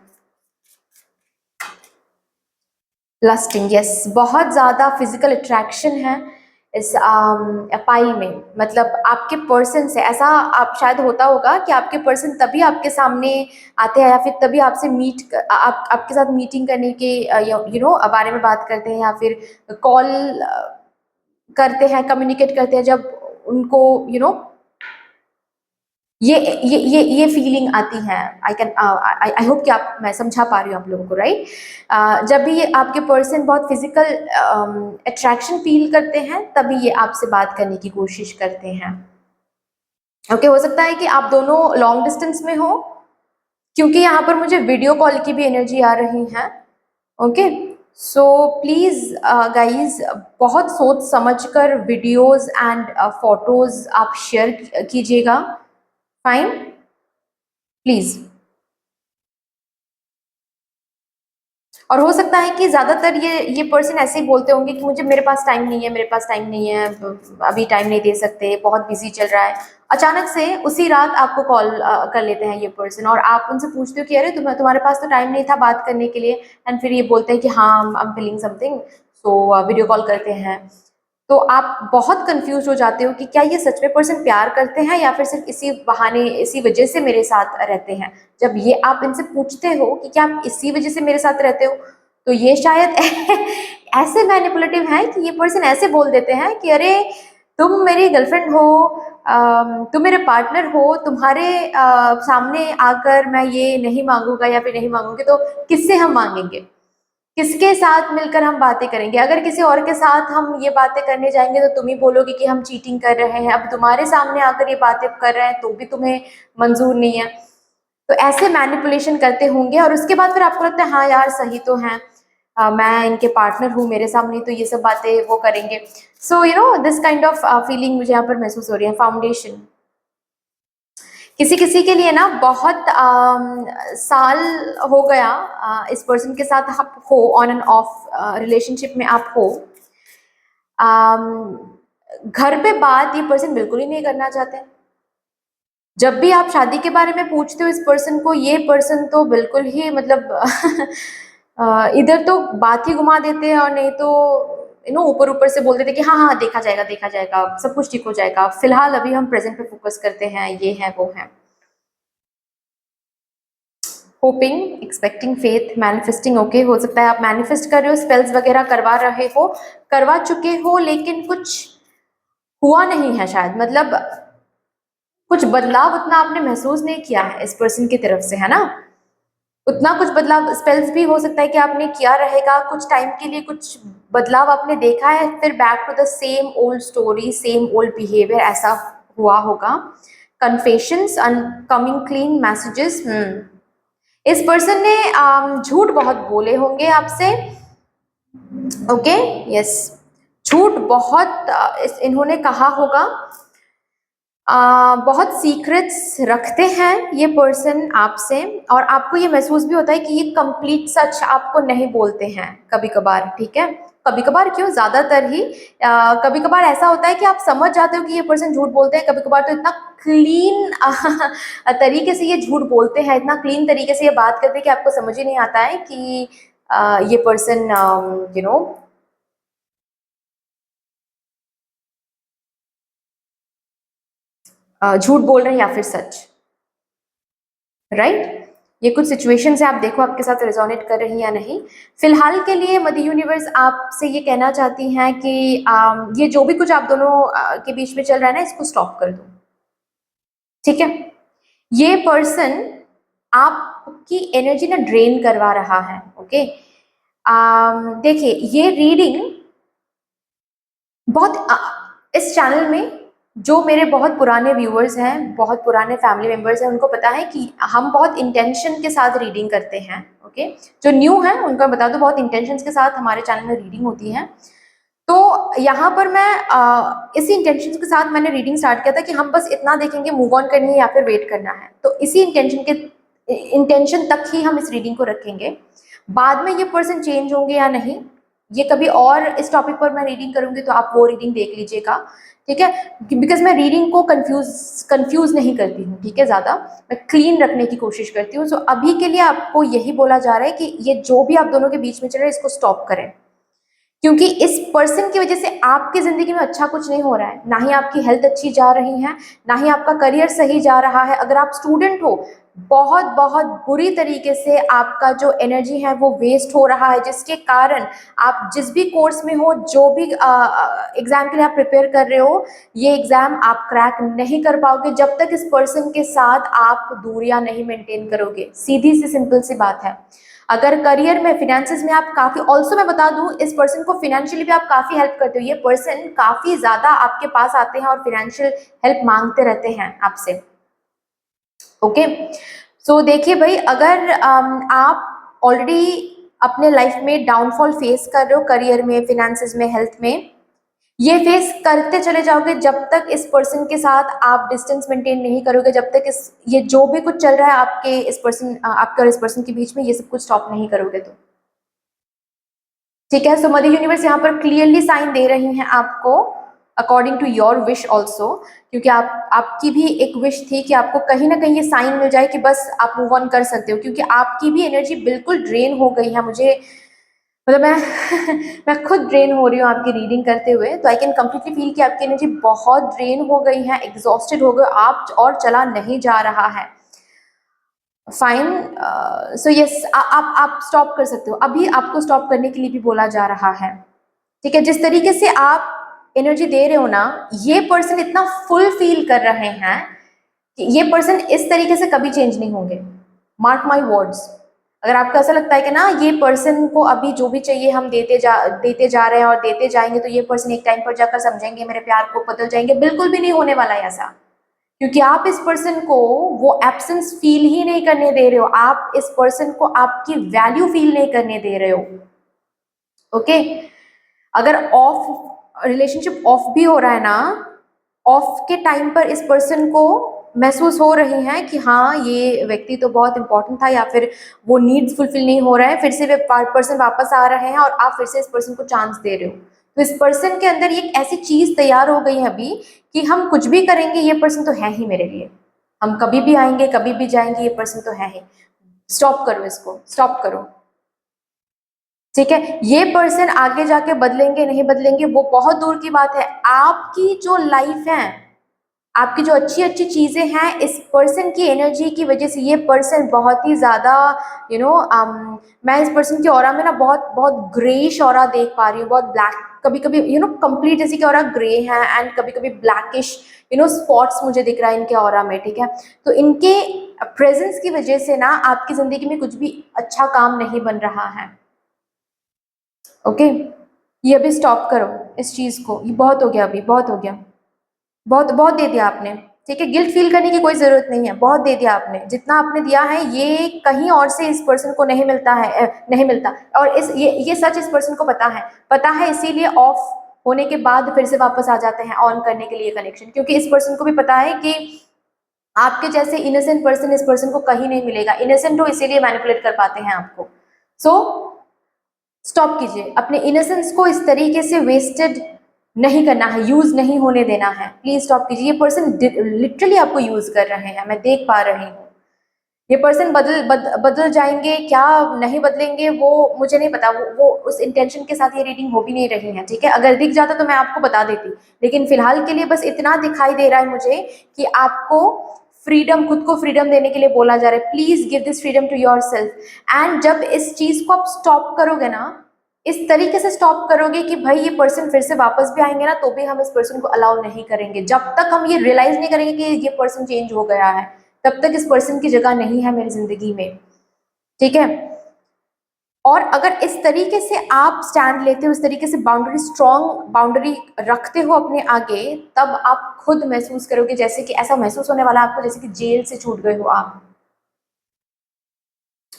लस्टिंग, यस, बहुत ज़्यादा फिजिकल अट्रैक्शन है इस पाइल में। मतलब आपके पर्सन से ऐसा आप शायद होता होगा कि आपके पर्सन तभी आपके सामने आते हैं या फिर तभी आपसे आपके साथ मीटिंग करने के बारे में बात करते हैं, या फिर कॉल करते हैं, कम्युनिकेट करते हैं, जब उनको ये फीलिंग आती है। आई होप कि आप, मैं समझा पा रही हूँ आप लोगों को, राइट? जब भी ये आपके पर्सन बहुत फिजिकल अट्रैक्शन फील करते हैं, तभी ये आपसे बात करने की कोशिश करते हैं। ओके, हो सकता है कि आप दोनों लॉन्ग डिस्टेंस में हो, क्योंकि यहाँ पर मुझे वीडियो कॉल की भी एनर्जी आ रही है। ओके, सो प्लीज़ गाइज, बहुत सोच समझकर वीडियोस एंड फोटोज आप शेयर कीजिएगा, फाइन, प्लीज। और हो सकता है कि ज्यादातर ये पर्सन ऐसे ही बोलते होंगे कि मुझे, मेरे पास टाइम नहीं है, मेरे पास टाइम नहीं है, अभी टाइम नहीं दे सकते, बहुत बिजी चल रहा है। अचानक से उसी रात आपको कॉल कर लेते हैं ये पर्सन, और आप उनसे पूछते हो कि अरे तुम्हारे पास तो टाइम नहीं था बात करने के लिए, एंड फिर ये बोलते हैं कि हाँ I am feeling something, so video call करते हैं। तो आप बहुत कंफ्यूज हो जाते हो कि क्या ये सच में पर्सन प्यार करते हैं या फिर सिर्फ इसी बहाने, इसी वजह से मेरे साथ रहते हैं। जब ये आप इनसे पूछते हो कि क्या आप इसी वजह से मेरे साथ रहते हो, तो ये शायद ऐसे मैनिपुलेटिव है कि ये पर्सन ऐसे बोल देते हैं कि अरे तुम मेरी गर्लफ्रेंड हो, तुम मेरे पार्टनर हो, तुम्हारे सामने आकर मैं ये नहीं मांगूंगा या फिर नहीं मांगूंगी तो किससे हम मांगेंगे, किसके साथ मिलकर हम बातें करेंगे? अगर किसी और के साथ हम ये बातें करने जाएंगे तो तुम ही बोलोगे कि हम चीटिंग कर रहे हैं। अब तुम्हारे सामने आकर ये बातें कर रहे हैं तो भी तुम्हें मंजूर नहीं है। तो ऐसे मैनिपुलेशन करते होंगे और उसके बाद फिर आपको लगता है हाँ यार सही तो है, मैं इनके पार्टनर हूँ, मेरे सामने तो ये सब बातें वो करेंगे। So you know this kind of feeling मुझे यहाँ पर महसूस हो रही है। फाउंडेशन किसी किसी के लिए ना बहुत साल हो गया इस पर्सन के साथ आप हो, ऑन एंड ऑफ रिलेशनशिप में आप हो। घर पे बात ये पर्सन बिल्कुल ही नहीं करना चाहते। जब भी आप शादी के बारे में पूछते हो इस पर्सन को, ये पर्सन तो बिल्कुल ही मतलब इधर तो बात ही घुमा देते हैं और नहीं तो यू नो ऊपर ऊपर से बोल देते कि हाँ हाँ देखा जाएगा सब कुछ ठीक हो जाएगा, फिलहाल अभी हम प्रेजेंट पे फोकस करते हैं, ये है वो है। Hopping, expecting, faith, manifesting. Okay, हो सकता है आप मैनिफेस्ट कर रहे हो, स्पेल्स वगैरह करवा रहे हो, करवा चुके हो, लेकिन कुछ हुआ नहीं है शायद, मतलब कुछ बदलाव उतना आपने महसूस नहीं किया है इस पर्सन की तरफ से, है ना? उतना कुछ बदलाव, स्पेल्स भी हो सकता है कि आपने किया रहेगा कुछ टाइम के लिए, कुछ बदलाव आपने देखा है, फिर back to the same old story, same old behaviour, ऐसा हुआ होगा। Confessions, coming clean messages. इस पर्सन ने झूठ बहुत बोले होंगे आपसे। ओके, यस, झूठ बहुत इन्होंने कहा होगा। बहुत सीक्रेट्स रखते हैं ये पर्सन आपसे, और आपको ये महसूस भी होता है कि ये कंप्लीट सच आपको नहीं बोलते हैं कभी कभार, ठीक है? कभी कभार क्यों, ज्यादातर ही कभी कभार ऐसा होता है कि आप समझ जाते हो कि ये पर्सन झूठ बोलते हैं। कभी कभार तो इतना क्लीन तरीके से ये झूठ बोलते हैं, इतना क्लीन तरीके से ये बात करते हैं कि आपको समझ ही नहीं आता है कि ये पर्सन यू नो झूठ बोल रहे हैं या फिर सच, राइट? ये कुछ सिचुएशंस है, आप देखो आपके साथ रेजोनेट कर रही है या नहीं। फिलहाल के लिए मदर यूनिवर्स आपसे ये कहना चाहती हैं कि ये जो भी कुछ आप दोनों के बीच में चल रहा है ना, इसको स्टॉप कर दो, ठीक है? ये पर्सन आपकी एनर्जी ना ड्रेन करवा रहा है। ओके, देखिए ये रीडिंग बहुत इस चैनल में जो मेरे बहुत पुराने व्यूअर्स हैं, बहुत पुराने फैमिली मेंबर्स हैं, उनको पता है कि हम बहुत इंटेंशन के साथ रीडिंग करते हैं। ओके, जो न्यू है उनको मैं बता दूं, बहुत इंटेंशन के साथ हमारे चैनल में रीडिंग होती है। तो यहाँ पर मैं इसी इंटेंशन के साथ मैंने रीडिंग स्टार्ट किया था कि हम बस इतना देखेंगे, मूव ऑन करनी है या फिर वेट करना है। तो इसी इंटेंशन तक ही हम इस रीडिंग को रखेंगे। बाद में ये पर्सन चेंज होंगे या नहीं, ये कभी और इस टॉपिक पर मैं रीडिंग करूंगी तो आप वो रीडिंग देख लीजिएगा, ठीक है? बिकॉज मैं रीडिंग को कंफ्यूज नहीं करती हूँ, ठीक है? ज़्यादा मैं क्लीन रखने की कोशिश करती हूँ। सो अभी के लिए आपको यही बोला जा रहा है कि ये जो भी आप दोनों के बीच में चल रहा है इसको स्टॉप करें, क्योंकि इस पर्सन की वजह से आपकी जिंदगी में अच्छा कुछ नहीं हो रहा है। ना ही आपकी हेल्थ अच्छी जा रही है, ना ही आपका करियर सही जा रहा है। अगर आप स्टूडेंट हो, बहुत बहुत बुरी तरीके से आपका जो एनर्जी है वो वेस्ट हो रहा है, जिसके कारण आप जिस भी कोर्स में हो, जो भी एग्जाम के लिए आप प्रिपेयर कर रहे हो, ये एग्जाम आप क्रैक नहीं कर पाओगे जब तक इस पर्सन के साथ आप दूरियां नहीं मेंटेन करोगे। सीधी सी सिंपल सी बात है। अगर करियर में, फिनेंसेस में आप काफी, ऑल्सो मैं बता दूं इस पर्सन को फिनेंशियली भी आप काफी हेल्प करते हो। ये पर्सन काफी ज्यादा आपके पास आते हैं और फिनेंशियल हेल्प मांगते रहते हैं आपसे। ओके, सो देखिए भाई, अगर आप ऑलरेडी अपने लाइफ में डाउनफॉल फेस कर रहे हो, करियर में, फिनेंसेस में, हेल्थ में, ये फेस करते चले जाओगे जब तक इस पर्सन के साथ आप डिस्टेंस मेंटेन नहीं करोगे, जब तक इस ये जो भी कुछ चल रहा है आपके इस पर्सन आपके और इस पर्सन के बीच में, ये सब कुछ स्टॉप नहीं करोगे तो, ठीक है? सो मदर यूनिवर्स यहाँ पर क्लियरली साइन दे रही हैं आपको, according to your wish also, क्योंकि आपकी भी एक विश थी कि आपको कहीं ना कहीं ये साइन मिल जाए कि बस आप मूव ऑन कर सकते हो, क्योंकि आपकी भी एनर्जी बिल्कुल ड्रेन हो गई है। मुझे मतलब मैं मैं खुद ड्रेन हो रही हूँ आपकी रीडिंग करते हुए, तो आई कैन कम्प्लीटली फील कि आपकी एनर्जी बहुत ड्रेन हो गई है, एग्जॉस्टेड हो गए आप, और चला नहीं जा रहा है। फाइन, सो यस, आप स्टॉप कर सकते हो। अभी आपको स्टॉप करने के लिए भी बोला जा रहा है, ठीक है? जिस तरीके से आप एनर्जी दे रहे हो ना, ये पर्सन इतना फुल फील कर रहे हैं कि ये पर्सन इस तरीके से कभी चेंज नहीं होंगे। Mark my words. अगर आपको ऐसा लगता है कि ना ये पर्सन को अभी जो भी चाहिए हम देते जा रहे हैं और देते जाएंगे तो ये पर्सन एक टाइम पर जाकर समझेंगे, मेरे प्यार को बदल जाएंगे, बिल्कुल भी नहीं होने वाला है ऐसा। क्योंकि आप इस पर्सन को वो एब्सेंस फील ही नहीं करने दे रहे हो, आप इस पर्सन को आपकी वैल्यू फील नहीं करने दे रहे हो। ओके, अगर ऑफ रिलेशनशिप ऑफ भी हो रहा है ना, ऑफ के टाइम पर इस पर्सन को महसूस हो रही है कि हाँ ये व्यक्ति तो बहुत इंपॉर्टेंट था, या फिर वो नीड्स फुलफिल नहीं हो रहा है, फिर से वे पर्सन वापस आ रहे हैं और आप फिर से इस पर्सन को चांस दे रहे हो, तो इस पर्सन के अंदर एक ऐसी चीज तैयार हो गई है अभी कि हम कुछ भी करेंगे ये पर्सन तो है ही मेरे लिए, हम कभी भी आएंगे कभी भी जाएंगे, ये पर्सन तो है ही। स्टॉप करो, इसको स्टॉप करो। ठीक है, ये पर्सन आगे जाके बदलेंगे नहीं बदलेंगे वो बहुत दूर की बात है। आपकी जो लाइफ है, आपकी जो अच्छी अच्छी चीजें हैं, इस पर्सन की एनर्जी की वजह से ये पर्सन बहुत ही ज्यादा मैं इस पर्सन की ऑरा में ना बहुत बहुत ग्रेइश ऑरा देख पा रही हूँ, बहुत ब्लैक, कभी कभी कंप्लीट जैसे कि ऑरा ग्रे है एंड कभी कभी ब्लैकिश स्पॉट्स मुझे दिख रहा है इनके ऑरा में। ठीक है, तो इनके प्रेजेंस की वजह से ना आपकी जिंदगी में कुछ भी अच्छा काम नहीं बन रहा है। ओके, ये अभी स्टॉप करो इस चीज को, ये बहुत हो गया, अभी बहुत हो गया, बहुत बहुत दे दिया आपने। ठीक है, गिल्ट फील करने की कोई जरूरत नहीं है, बहुत दे दिया आपने, जितना आपने दिया है ये कहीं और से इस पर्सन को नहीं मिलता है, नहीं मिलता। और ये सच इस पर्सन को पता है, इसीलिए ऑफ होने के बाद फिर से वापस आ जाते हैं ऑन करने के लिए कनेक्शन, क्योंकि इस पर्सन को भी पता है कि आपके जैसे इनोसेंट पर्सन इस पर्सन को कहीं नहीं मिलेगा। इनोसेंट हो इसीलिए मैनिपुलेट कर पाते हैं आपको। सो स्टॉप कीजिए, अपने इनोसेंस को इस तरीके से वेस्टेड नहीं करना है, यूज नहीं होने देना है, प्लीज स्टॉप कीजिए। ये पर्सन लिटरली आपको यूज कर रहे हैं, मैं देख पा रही हूँ। ये पर्सन बदल जाएंगे क्या, नहीं बदलेंगे वो मुझे नहीं पता, वो उस इंटेंशन के साथ ये रीडिंग हो भी नहीं रही है। ठीक है, अगर दिख जाता तो मैं आपको बता देती, लेकिन फिलहाल के लिए बस इतना दिखाई दे रहा है मुझे कि आपको फ्रीडम, खुद को फ्रीडम देने के लिए बोला जा रहा है। Please give this freedom to yourself. And जब इस चीज को आप स्टॉप करोगे ना, इस तरीके से स्टॉप करोगे कि भाई ये पर्सन फिर से वापस भी आएंगे ना तो भी हम इस पर्सन को अलाउ नहीं करेंगे, जब तक हम ये रियलाइज नहीं करेंगे कि ये पर्सन चेंज हो गया है तब तक इस पर्सन की जगह नहीं है मेरी जिंदगी में। ठीक है, और अगर इस तरीके से आप स्टैंड लेते हो, इस तरीके से बाउंड्री, स्ट्रॉन्ग बाउंड्री रखते हो अपने आगे, तब आप खुद महसूस करोगे, जैसे कि ऐसा महसूस होने वाला आपको जैसे कि जेल से छूट गए हो आप।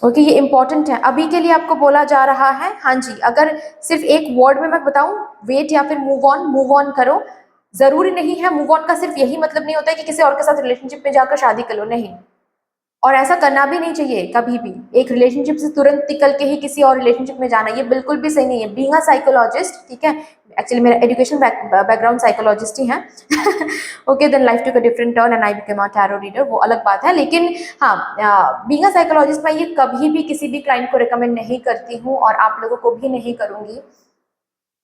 ओके, ये इंपॉर्टेंट है, अभी के लिए आपको बोला जा रहा है। हाँ जी, अगर सिर्फ एक वर्ड में मैं बताऊं, वेट या फिर मूव ऑन करो। जरूरी नहीं है, मूव ऑन का सिर्फ यही मतलब नहीं होता है कि किसी और के साथ रिलेशनशिप में जाकर शादी कर लो, नहीं, और ऐसा करना भी नहीं चाहिए कभी भी। एक रिलेशनशिप से तुरंत निकल के ही किसी और रिलेशनशिप में जाना, ये बिल्कुल भी सही नहीं है। बीइंग अ साइकोलॉजिस्ट, ठीक है, एक्चुअली मेरा एजुकेशन बैकग्राउंड साइकोलॉजिस्ट ही है। Okay, then life took a different turn and I became a tarot reader, वो अलग बात है। लेकिन हाँ, बीइंग अ साइकोलॉजिस्ट मैं ये कभी भी किसी भी क्लाइंट को रिकमेंड नहीं करती हूँ, और आप लोगों को भी नहीं करूंगी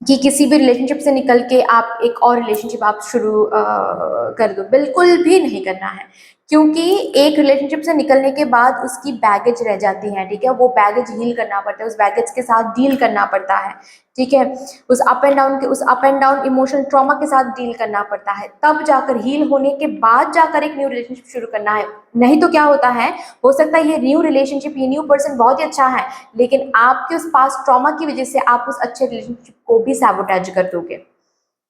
कि किसी भी रिलेशनशिप से निकल के आप एक और रिलेशनशिप आप शुरू कर दो, बिल्कुल भी नहीं करना है। क्योंकि एक रिलेशनशिप से निकलने के बाद उसकी बैगेज रह जाती है। ठीक है, वो बैगेज हील करना पड़ता है, उस बैगेज के साथ डील करना पड़ता है। ठीक है, उस up and down emotional trauma के साथ डील करना पड़ता है, तब जाकर हील होने के बाद जाकर एक न्यू रिलेशनशिप शुरू करना है। नहीं तो क्या होता है, हो सकता है ये न्यू रिलेशनशिप, ये न्यू पर्सन बहुत ही अच्छा है, लेकिन आपके उस पास्ट ट्रॉमा की वजह से आप उस अच्छे रिलेशनशिप को भी सैबोटेज कर दोगे।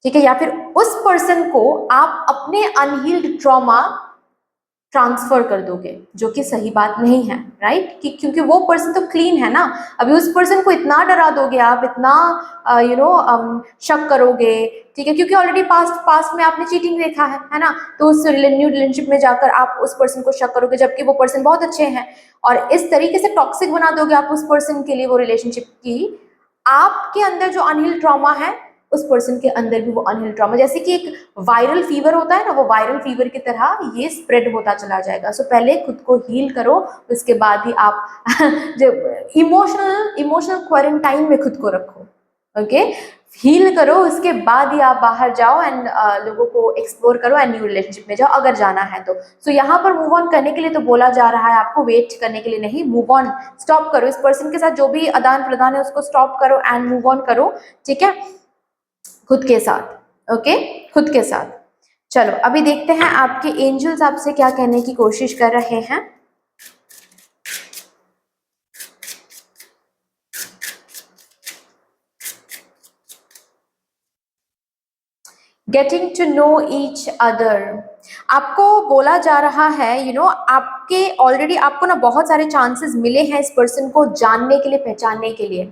ठीक है, या फिर उस पर्सन को आप अपने अनहील्ड ट्रॉमा ट्रांसफर कर दोगे, जो कि सही बात नहीं है, राइट? कि क्योंकि वो पर्सन तो क्लीन है ना। अभी उस पर्सन को इतना डरा दोगे आप, इतना शक करोगे, ठीक है, क्योंकि ऑलरेडी पास्ट में आपने चीटिंग देखा है ना, तो उस न्यू रिलेशनशिप में जाकर आप उस पर्सन को शक करोगे जबकि वो पर्सन बहुत अच्छे हैं, और इस तरीके से टॉक्सिक बना दोगे आप उस पर्सन के लिए वो रिलेशनशिप की। आपके अंदर जो अनहील्ड ट्रॉमा है, उस पर्सन के अंदर भी वो अनहील्ड ट्रॉमा, जैसे कि एक वायरल फीवर होता है ना, वो वायरल फीवर की तरह ये स्प्रेड होता चला जाएगा। सो पहले खुद को हील करो, उसके बाद ही आप जो इमोशनल क्वारंटाइन में खुद को रखो। ओके, हील करो, उसके बाद ही आप बाहर जाओ एंड लोगों को एक्सप्लोर करो एंड न्यू रिलेशनशिप में जाओ अगर जाना है तो। सो यहाँ पर मूव ऑन करने के लिए तो बोला जा रहा है आपको, वेट करने के लिए नहीं, मूव ऑन, स्टॉप करो। इस पर्सन के साथ जो भी आदान प्रदान है उसको स्टॉप करो एंड मूव ऑन करो। ठीक है, खुद के साथ। ओके, खुद के साथ। चलो अभी देखते हैं आपके एंजल्स आपसे क्या कहने की कोशिश कर रहे हैं। Getting to know each other, आपको बोला जा रहा है आपके ऑलरेडी आपको ना बहुत सारे चांसेस मिले हैं इस पर्सन को जानने के लिए, पहचानने के लिए।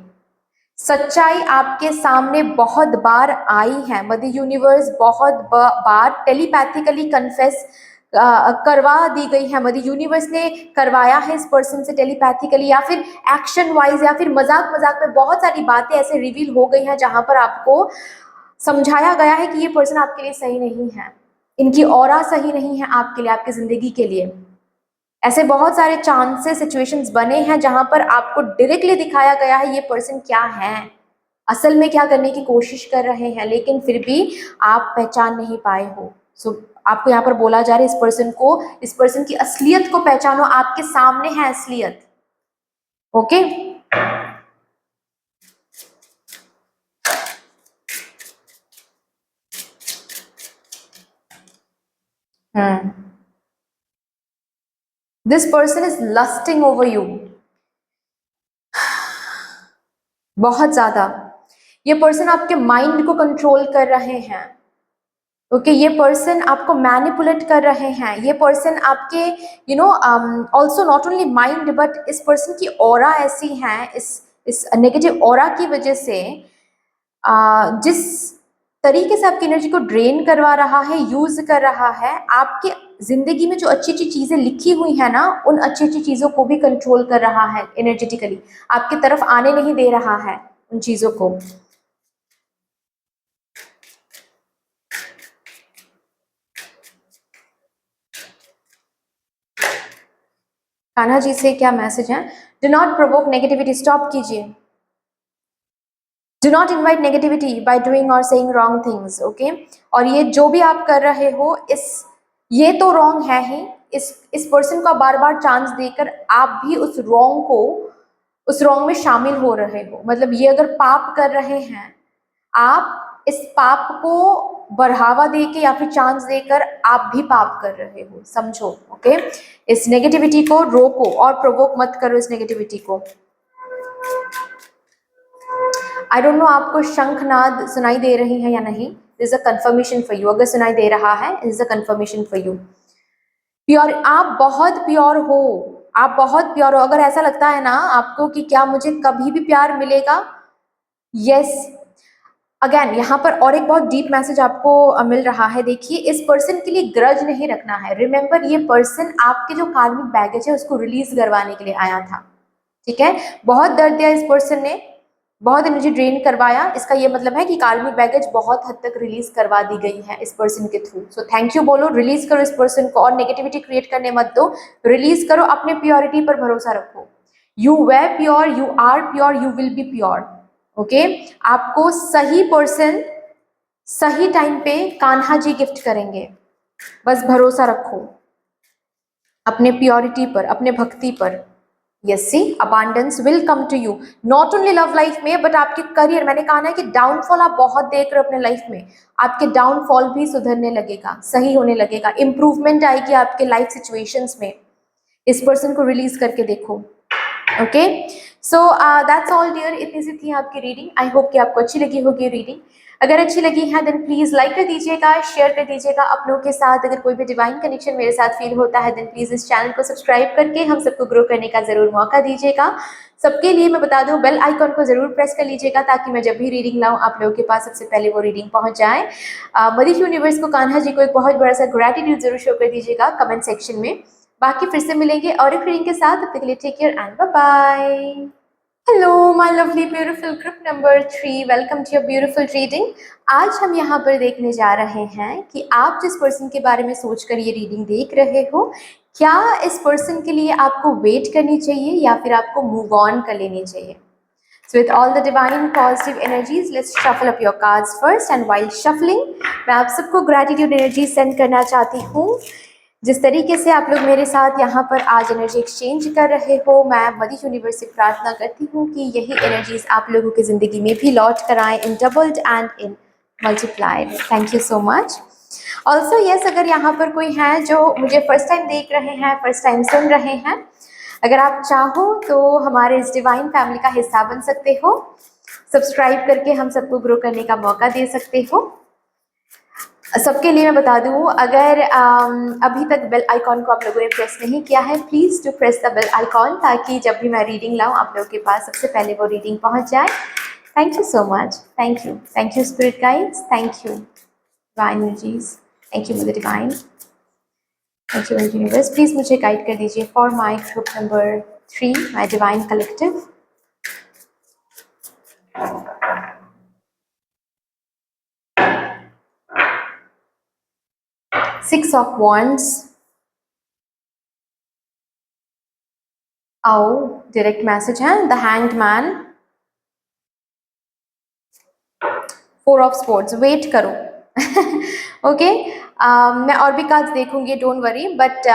सच्चाई आपके सामने बहुत बार आई है। मदर यूनिवर्स बहुत बार टेलीपैथिकली कन्फेस करवा दी गई है। मदर यूनिवर्स ने करवाया है इस पर्सन से टेलीपैथिकली, या फिर एक्शन वाइज, या फिर मजाक मजाक में बहुत सारी बातें ऐसे रिवील हो गई हैं जहां पर आपको समझाया गया है कि ये पर्सन आपके लिए सही नहीं है, इनकी ऑरा सही नहीं है आपके लिए, आपकी जिंदगी के लिए। ऐसे बहुत सारे चांसेस, सिचुएशंस बने हैं जहां पर आपको डायरेक्टली दिखाया गया है ये पर्सन क्या है, असल में क्या करने की कोशिश कर रहे हैं, लेकिन फिर भी आप पहचान नहीं पाए हो। सो आपको यहाँ पर बोला जा रहा है इस पर्सन की असलियत को पहचानो, आपके सामने है असलियत। Okay, this person is lusting over you, बहुत ज्यादा। ये पर्सन आपके माइंड को कंट्रोल कर रहे हैं। ओके, ये पर्सन आपको मैनिपुलेट कर रहे हैं। ये पर्सन आपके also not only mind, but इस पर्सन की ऑरा ऐसी है, इस नेगेटिव ऑरा की वजह से जिस तरीके से आपकी एनर्जी को ड्रेन करवा रहा है, यूज कर रहा है, आपके जिंदगी में जो अच्छी अच्छी चीजें लिखी हुई है ना, उन अच्छी अच्छी चीजों को भी कंट्रोल कर रहा है एनर्जेटिकली, आपकी तरफ आने नहीं दे रहा है उन चीजों को। कान्हा जी से क्या मैसेज है? Do not provoke negativity, stop कीजिए। Do not invite negativity by doing और सेइंग रॉन्ग थिंग्स। ओके, और ये जो भी आप कर रहे हो, ये तो रॉन्ग है ही, इस पर्सन को बार बार चांस देकर आप भी उस रॉन्ग में शामिल हो रहे हो। मतलब ये अगर पाप कर रहे हैं, आप इस पाप को बढ़ावा देके या फिर चांस देकर आप भी पाप कर रहे हो, समझो। ओके, इस नेगेटिविटी को रोको और प्रोवोक मत करो इस नेगेटिविटी को। आई डोंट नो आपको शंखनाद सुनाई दे रही है या नहीं। This is a confirmation for you. अगर सुनाई दे रहा है, this is a confirmation for you. Pure, आप बहुत प्योर हो, आप बहुत प्योर हो। अगर ऐसा लगता है ना आपको कि क्या मुझे कभी भी प्यार मिलेगा, यस, अगेन यहाँ पर और एक बहुत डीप मैसेज आपको मिल रहा है। देखिए, इस पर्सन के लिए ग्रज नहीं रखना है। रिमेंबर, ये पर्सन आपके जो कार्मिक बैगेज है उसको रिलीज करवाने के लिए आया था। ठीक है, बहुत दर्द दिया इस पर्सन ने, बहुत एनर्जी ड्रेन करवाया। इसका ये मतलब है कि कार्मिक बैगेज बहुत हद तक रिलीज करवा दी गई है इस पर्सन के थ्रू। सो थैंक यू बोलो, रिलीज करो इस पर्सन को, और नेगेटिविटी क्रिएट करने मत दो, रिलीज करो। अपने प्योरिटी पर भरोसा रखो। You were pure, you are pure, you will be pure. Okay, आपको सही पर्सन सही टाइम पे कान्हा जी गिफ्ट करेंगे, बस भरोसा रखो अपने प्योरिटी पर, अपने भक्ति पर। Yes, see abundance will come to you, not only love life में बट आपके करियर। मैंने कहा ना कि डाउनफॉल आप बहुत देख रहे हो अपने लाइफ में, आपके डाउनफॉल भी सुधरने लगेगा, सही होने लगेगा, इंप्रूवमेंट आएगी आपके लाइफ सिचुएशंस में। इस पर्सन को रिलीज करके देखो। Okay, so that's all dear, इतनी सी थी आपकी रीडिंग। आई होप कि आपको अच्छी लगी होगी रीडिंग। अगर अच्छी लगी है देन प्लीज लाइक कर दीजिएगा, शेयर कर दीजिएगा अपनों के साथ। अगर कोई भी डिवाइन कनेक्शन मेरे साथ फील होता है देन प्लीज इस चैनल को सब्सक्राइब करके हम सबको ग्रो करने का जरूर मौका दीजिएगा। सबके लिए मैं बता दूं, बेल आइकॉन को जरूर प्रेस कर लीजिएगा ताकि मैं जब भी रीडिंग लाऊं आप लोगों के पास सबसे पहले वो रीडिंग पहुंच जाए। मदर यूनिवर्स को, कान्हा जी को एक बहुत बड़ा सा ग्रेटिट्यूड जरूर शो कर दीजिएगा कमेंट सेक्शन में। बाकी फिर से मिलेंगे और एक रीडिंग के साथ। तब तक के लिए take care and bye bye. Hello my lovely beautiful group number 3, welcome to your beautiful reading. आज हम यहाँ पर देखने जा रहे हैं कि आप जिस पर्सन के बारे में सोचकर ये रीडिंग देख रहे हो, क्या इस पर्सन के लिए आपको वेट करनी चाहिए या फिर आपको मूव ऑन कर लेनी चाहिए। So with all the divine positive energies, let's shuffle up your cards first, and while shuffling, मैं आप सबको gratitude energy send करना चाहती हूँ। जिस तरीके से आप लोग मेरे साथ यहाँ पर आज एनर्जी एक्सचेंज कर रहे हो, मैं मदर यूनिवर्स से प्रार्थना करती हूँ कि यही एनर्जीज आप लोगों की ज़िंदगी में भी लौट कर आए in doubled and in multiplied. Thank you so much. Also yes, अगर यहाँ पर कोई है जो मुझे फर्स्ट टाइम देख रहे हैं, फर्स्ट टाइम सुन रहे हैं, अगर आप चाहो तो हमारे इस डिवाइन फैमिली का हिस्सा बन सकते हो, सब्सक्राइब करके हम सबको ग्रो करने का मौका दे सकते हो। सबके लिए मैं बता दूं, अगर अभी तक बेल आइकॉन को आप लोगों ने प्रेस नहीं किया है, please to press the bell icon, ताकि जब भी मैं रीडिंग लाऊं आप लोगों के पास सबसे पहले वो रीडिंग पहुंच जाए। Thank you so much. Thank you spirit guides, thank you divine energies, thank you mother divine, thank you universe. Please मुझे गाइड कर दीजिए for my group number 3, my divine collective. Six of Wands, आओ direct message है, the hanged man, 4 of sports, wait करो। Okay, मैं और भी cards देखूंगी, डोंट वरी, बट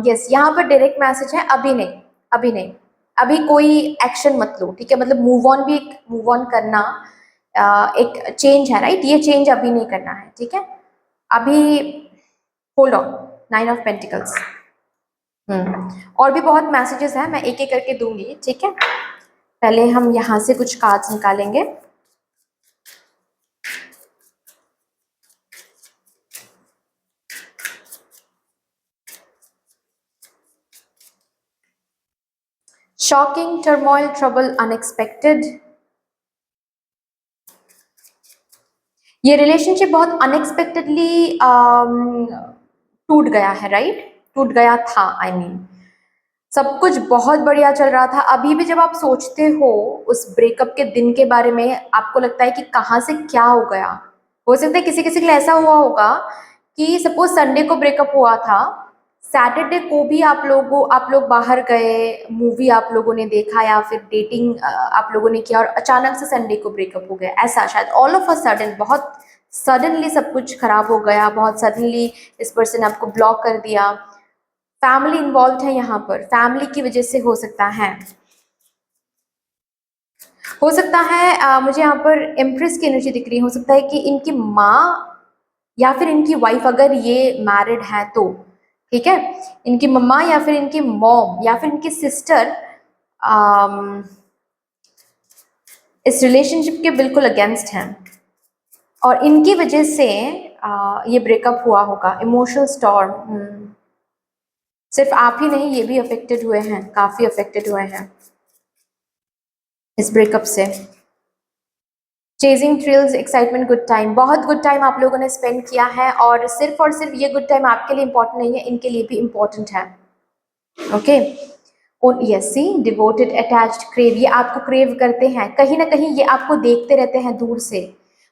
यस, यहाँ पर डायरेक्ट मैसेज है, अभी नहीं, अभी नहीं, अभी कोई एक्शन मत लो, ठीक है। मतलब मूव ऑन भी, एक मूव ऑन करना एक चेंज है, राइट? ये चेंज अभी नहीं करना है, ठीक है। अभी होल्ड ऑन, 9 ऑफ पेंटिकल्स। और भी बहुत मैसेजेस हैं, मैं एक एक करके दूंगी, ठीक है। पहले हम यहाँ से कुछ कार्ड्स निकालेंगे। Shocking, turmoil, trouble, unexpected. ये रिलेशनशिप बहुत अनएक्सपेक्टेडली टूट गया है, राइट? टूट गया था, आई मीन सब कुछ बहुत बढ़िया चल रहा था। अभी भी जब आप सोचते हो उस ब्रेकअप के दिन के बारे में, आपको लगता है कि कहाँ से क्या हो गया। हो सकता है किसी किसी के लिए ऐसा हुआ होगा कि सपोज संडे को ब्रेकअप हुआ था, सैटरडे को भी आप लोग बाहर गए, मूवी आप लोगों ने देखा या फिर डेटिंग आप लोगों ने किया, और अचानक से संडे को ब्रेकअप हो गया। ऐसा शायद ऑल ऑफ अ सडन, बहुत सडनली सब कुछ खराब हो गया, बहुत सडनली इस पर्सन ने आपको ब्लॉक कर दिया। फैमिली इन्वॉल्व है यहाँ पर, फैमिली की वजह से हो सकता है, मुझे यहाँ पर एम्प्रेस की एनर्जी दिख रही है। हो सकता है कि इनकी माँ या फिर इनकी वाइफ, अगर ये मैरिड है तो, ठीक है, इनकी मम्मा या फिर इनकी मॉम या फिर इनकी सिस्टर इस रिलेशनशिप के बिल्कुल अगेंस्ट हैं, और इनकी वजह से ये ब्रेकअप हुआ होगा। इमोशनल स्टॉर्म, सिर्फ आप ही नहीं, ये भी अफेक्टेड हुए हैं, काफी अफेक्टेड हुए हैं इस ब्रेकअप से। Chasing thrills, excitement, good time, बहुत गुड टाइम आप लोगों ने स्पेंड किया है, और सिर्फ ये गुड टाइम आपके लिए इंपॉर्टेंट नहीं है, इनके लिए भी इंपॉर्टेंट है। ओके, यस, सी, डिवोटेड, अटैच्ड, क्रेव, ये आपको क्रेव करते हैं, कहीं ना कहीं ये आपको देखते रहते हैं दूर से।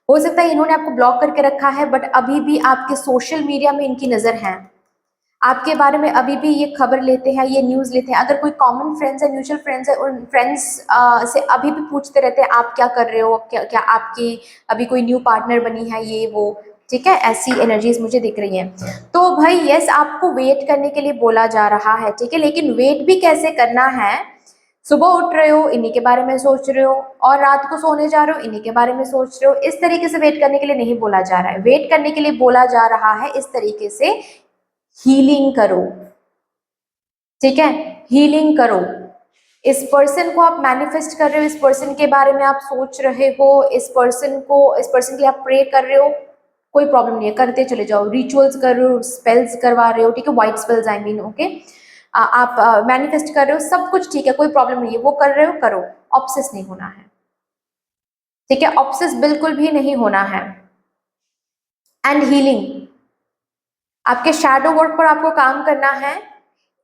हो सकता है इन्होंने आपको ब्लॉक करके रखा है, बट अभी भी आपके सोशल मीडिया में इनकी नज़र है, आपके बारे में अभी भी ये खबर लेते हैं, ये न्यूज़ लेते हैं। अगर कोई कॉमन फ्रेंड्स है, म्यूचुअल फ्रेंड्स है, उन फ्रेंड्स से अभी भी पूछते रहते हैं आप क्या कर रहे हो, क्या क्या आपकी अभी कोई न्यू पार्टनर बनी है, ये वो, ठीक है। ऐसी एनर्जीज मुझे दिख रही हैं। तो भाई यस, आपको वेट करने के लिए बोला जा रहा है, ठीक है, लेकिन वेट भी कैसे करना है। सुबह उठ रहे हो, इन्हीं के बारे में सोच रहे हो, और रात को सोने जा रहे हो, इन्हीं के बारे में सोच रहे हो। इस तरीके से वेट करने के लिए नहीं बोला जा रहा है, वेट करने के लिए बोला जा रहा है इस तरीके से, हीलिंग करो, ठीक है, हीलिंग करो। इस पर्सन को आप मैनिफेस्ट कर रहे हो, इस पर्सन के बारे में आप सोच रहे हो, इस पर्सन के लिए आप प्रे कर रहे हो, कोई प्रॉब्लम नहीं है, करते चले जाओ। रिचुअल्स कर रहे हो, स्पेल्स करवा रहे हो, ठीक है, white spells I mean, okay. आप मैनिफेस्ट कर रहे हो, सब कुछ ठीक है, कोई प्रॉब्लम नहीं है, वो कर रहे हो, करो। ऑब्सेस नहीं होना है, ठीक है, ऑब्सेस बिल्कुल भी नहीं होना है। एंड हीलिंग, आपके शैडो वर्क पर आपको काम करना है।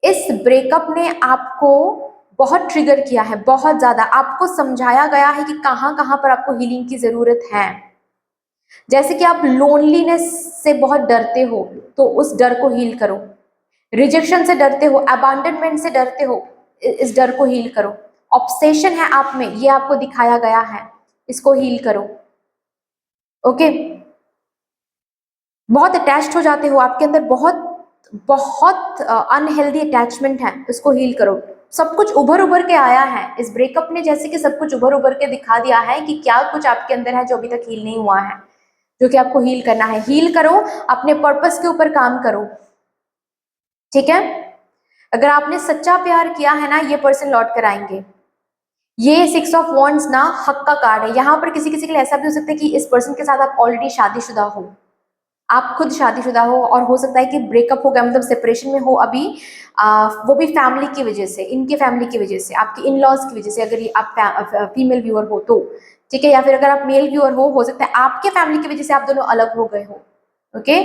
इस ब्रेकअप ने आपको बहुत ट्रिगर किया है, बहुत ज्यादा आपको समझाया गया है कि कहाँ कहाँ पर आपको हीलिंग की जरूरत है। जैसे कि आप लोनलीनेस से बहुत डरते हो, तो उस डर को हील करो। रिजेक्शन से डरते हो, अबांडनमेंट से डरते हो, इस डर को हील करो। ऑब्सेशन है आप में, ये आपको दिखाया गया है, इसको हील करो। ओके, बहुत अटैच्ड हो जाते हो, आपके अंदर बहुत बहुत अनहेल्दी अटैचमेंट है, इसको हील करो। सब कुछ उभर उभर के आया है इस ब्रेकअप ने, जैसे कि सब कुछ उभर उभर के दिखा दिया है कि क्या कुछ आपके अंदर है जो अभी तक हील नहीं हुआ है, जो कि आपको हील करना है। हील करो, अपने पर्पस के ऊपर काम करो, ठीक है। अगर आपने सच्चा प्यार किया है ना, ये पर्सन लौट कर आएंगे। ये 6 ऑफ वॉन्ड्स ना हक का कार्ड है। यहाँ पर किसी किसी के लिए ऐसा भी हो सकता है कि इस पर्सन के साथ आप ऑलरेडी शादीशुदा हो, आप खुद शादीशुदा हो, और हो सकता है कि ब्रेकअप हो गया, मतलब सेपरेशन में हो अभी, वो भी फैमिली की वजह से, इनके फैमिली की वजह से, आपके इन लॉज की वजह से, अगर ये आप फीमेल व्यूअर हो तो, ठीक है। या फिर अगर आप मेल व्यूअर हो सकता है आपके फैमिली की वजह से आप दोनों अलग हो गए हो, ओके।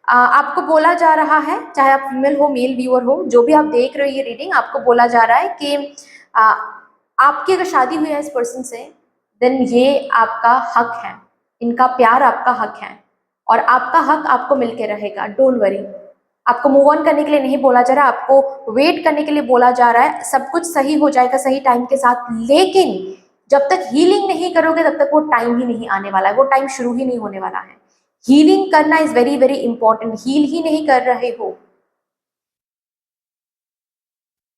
आपको बोला जा रहा है, चाहे आप फीमेल हो मेल व्यूअर हो, जो भी आप देख रहे हो ये रीडिंग, आपको बोला जा रहा है कि आपकी अगर शादी हुई है इस पर्सन से, देन ये आपका हक है, इनका प्यार आपका हक है, और आपका हक आपको मिलके रहेगा। डोंट वरी, आपको मूव ऑन करने के लिए नहीं बोला जा रहा, आपको वेट करने के लिए बोला जा रहा है। सब कुछ सही हो जाएगा सही टाइम के साथ, लेकिन जब तक हीलिंग नहीं करोगे तब तक वो टाइम ही नहीं आने वाला है, वो टाइम शुरू ही नहीं होने वाला है। हीलिंग करना is very very important. Heal ही नहीं कर रहे हो,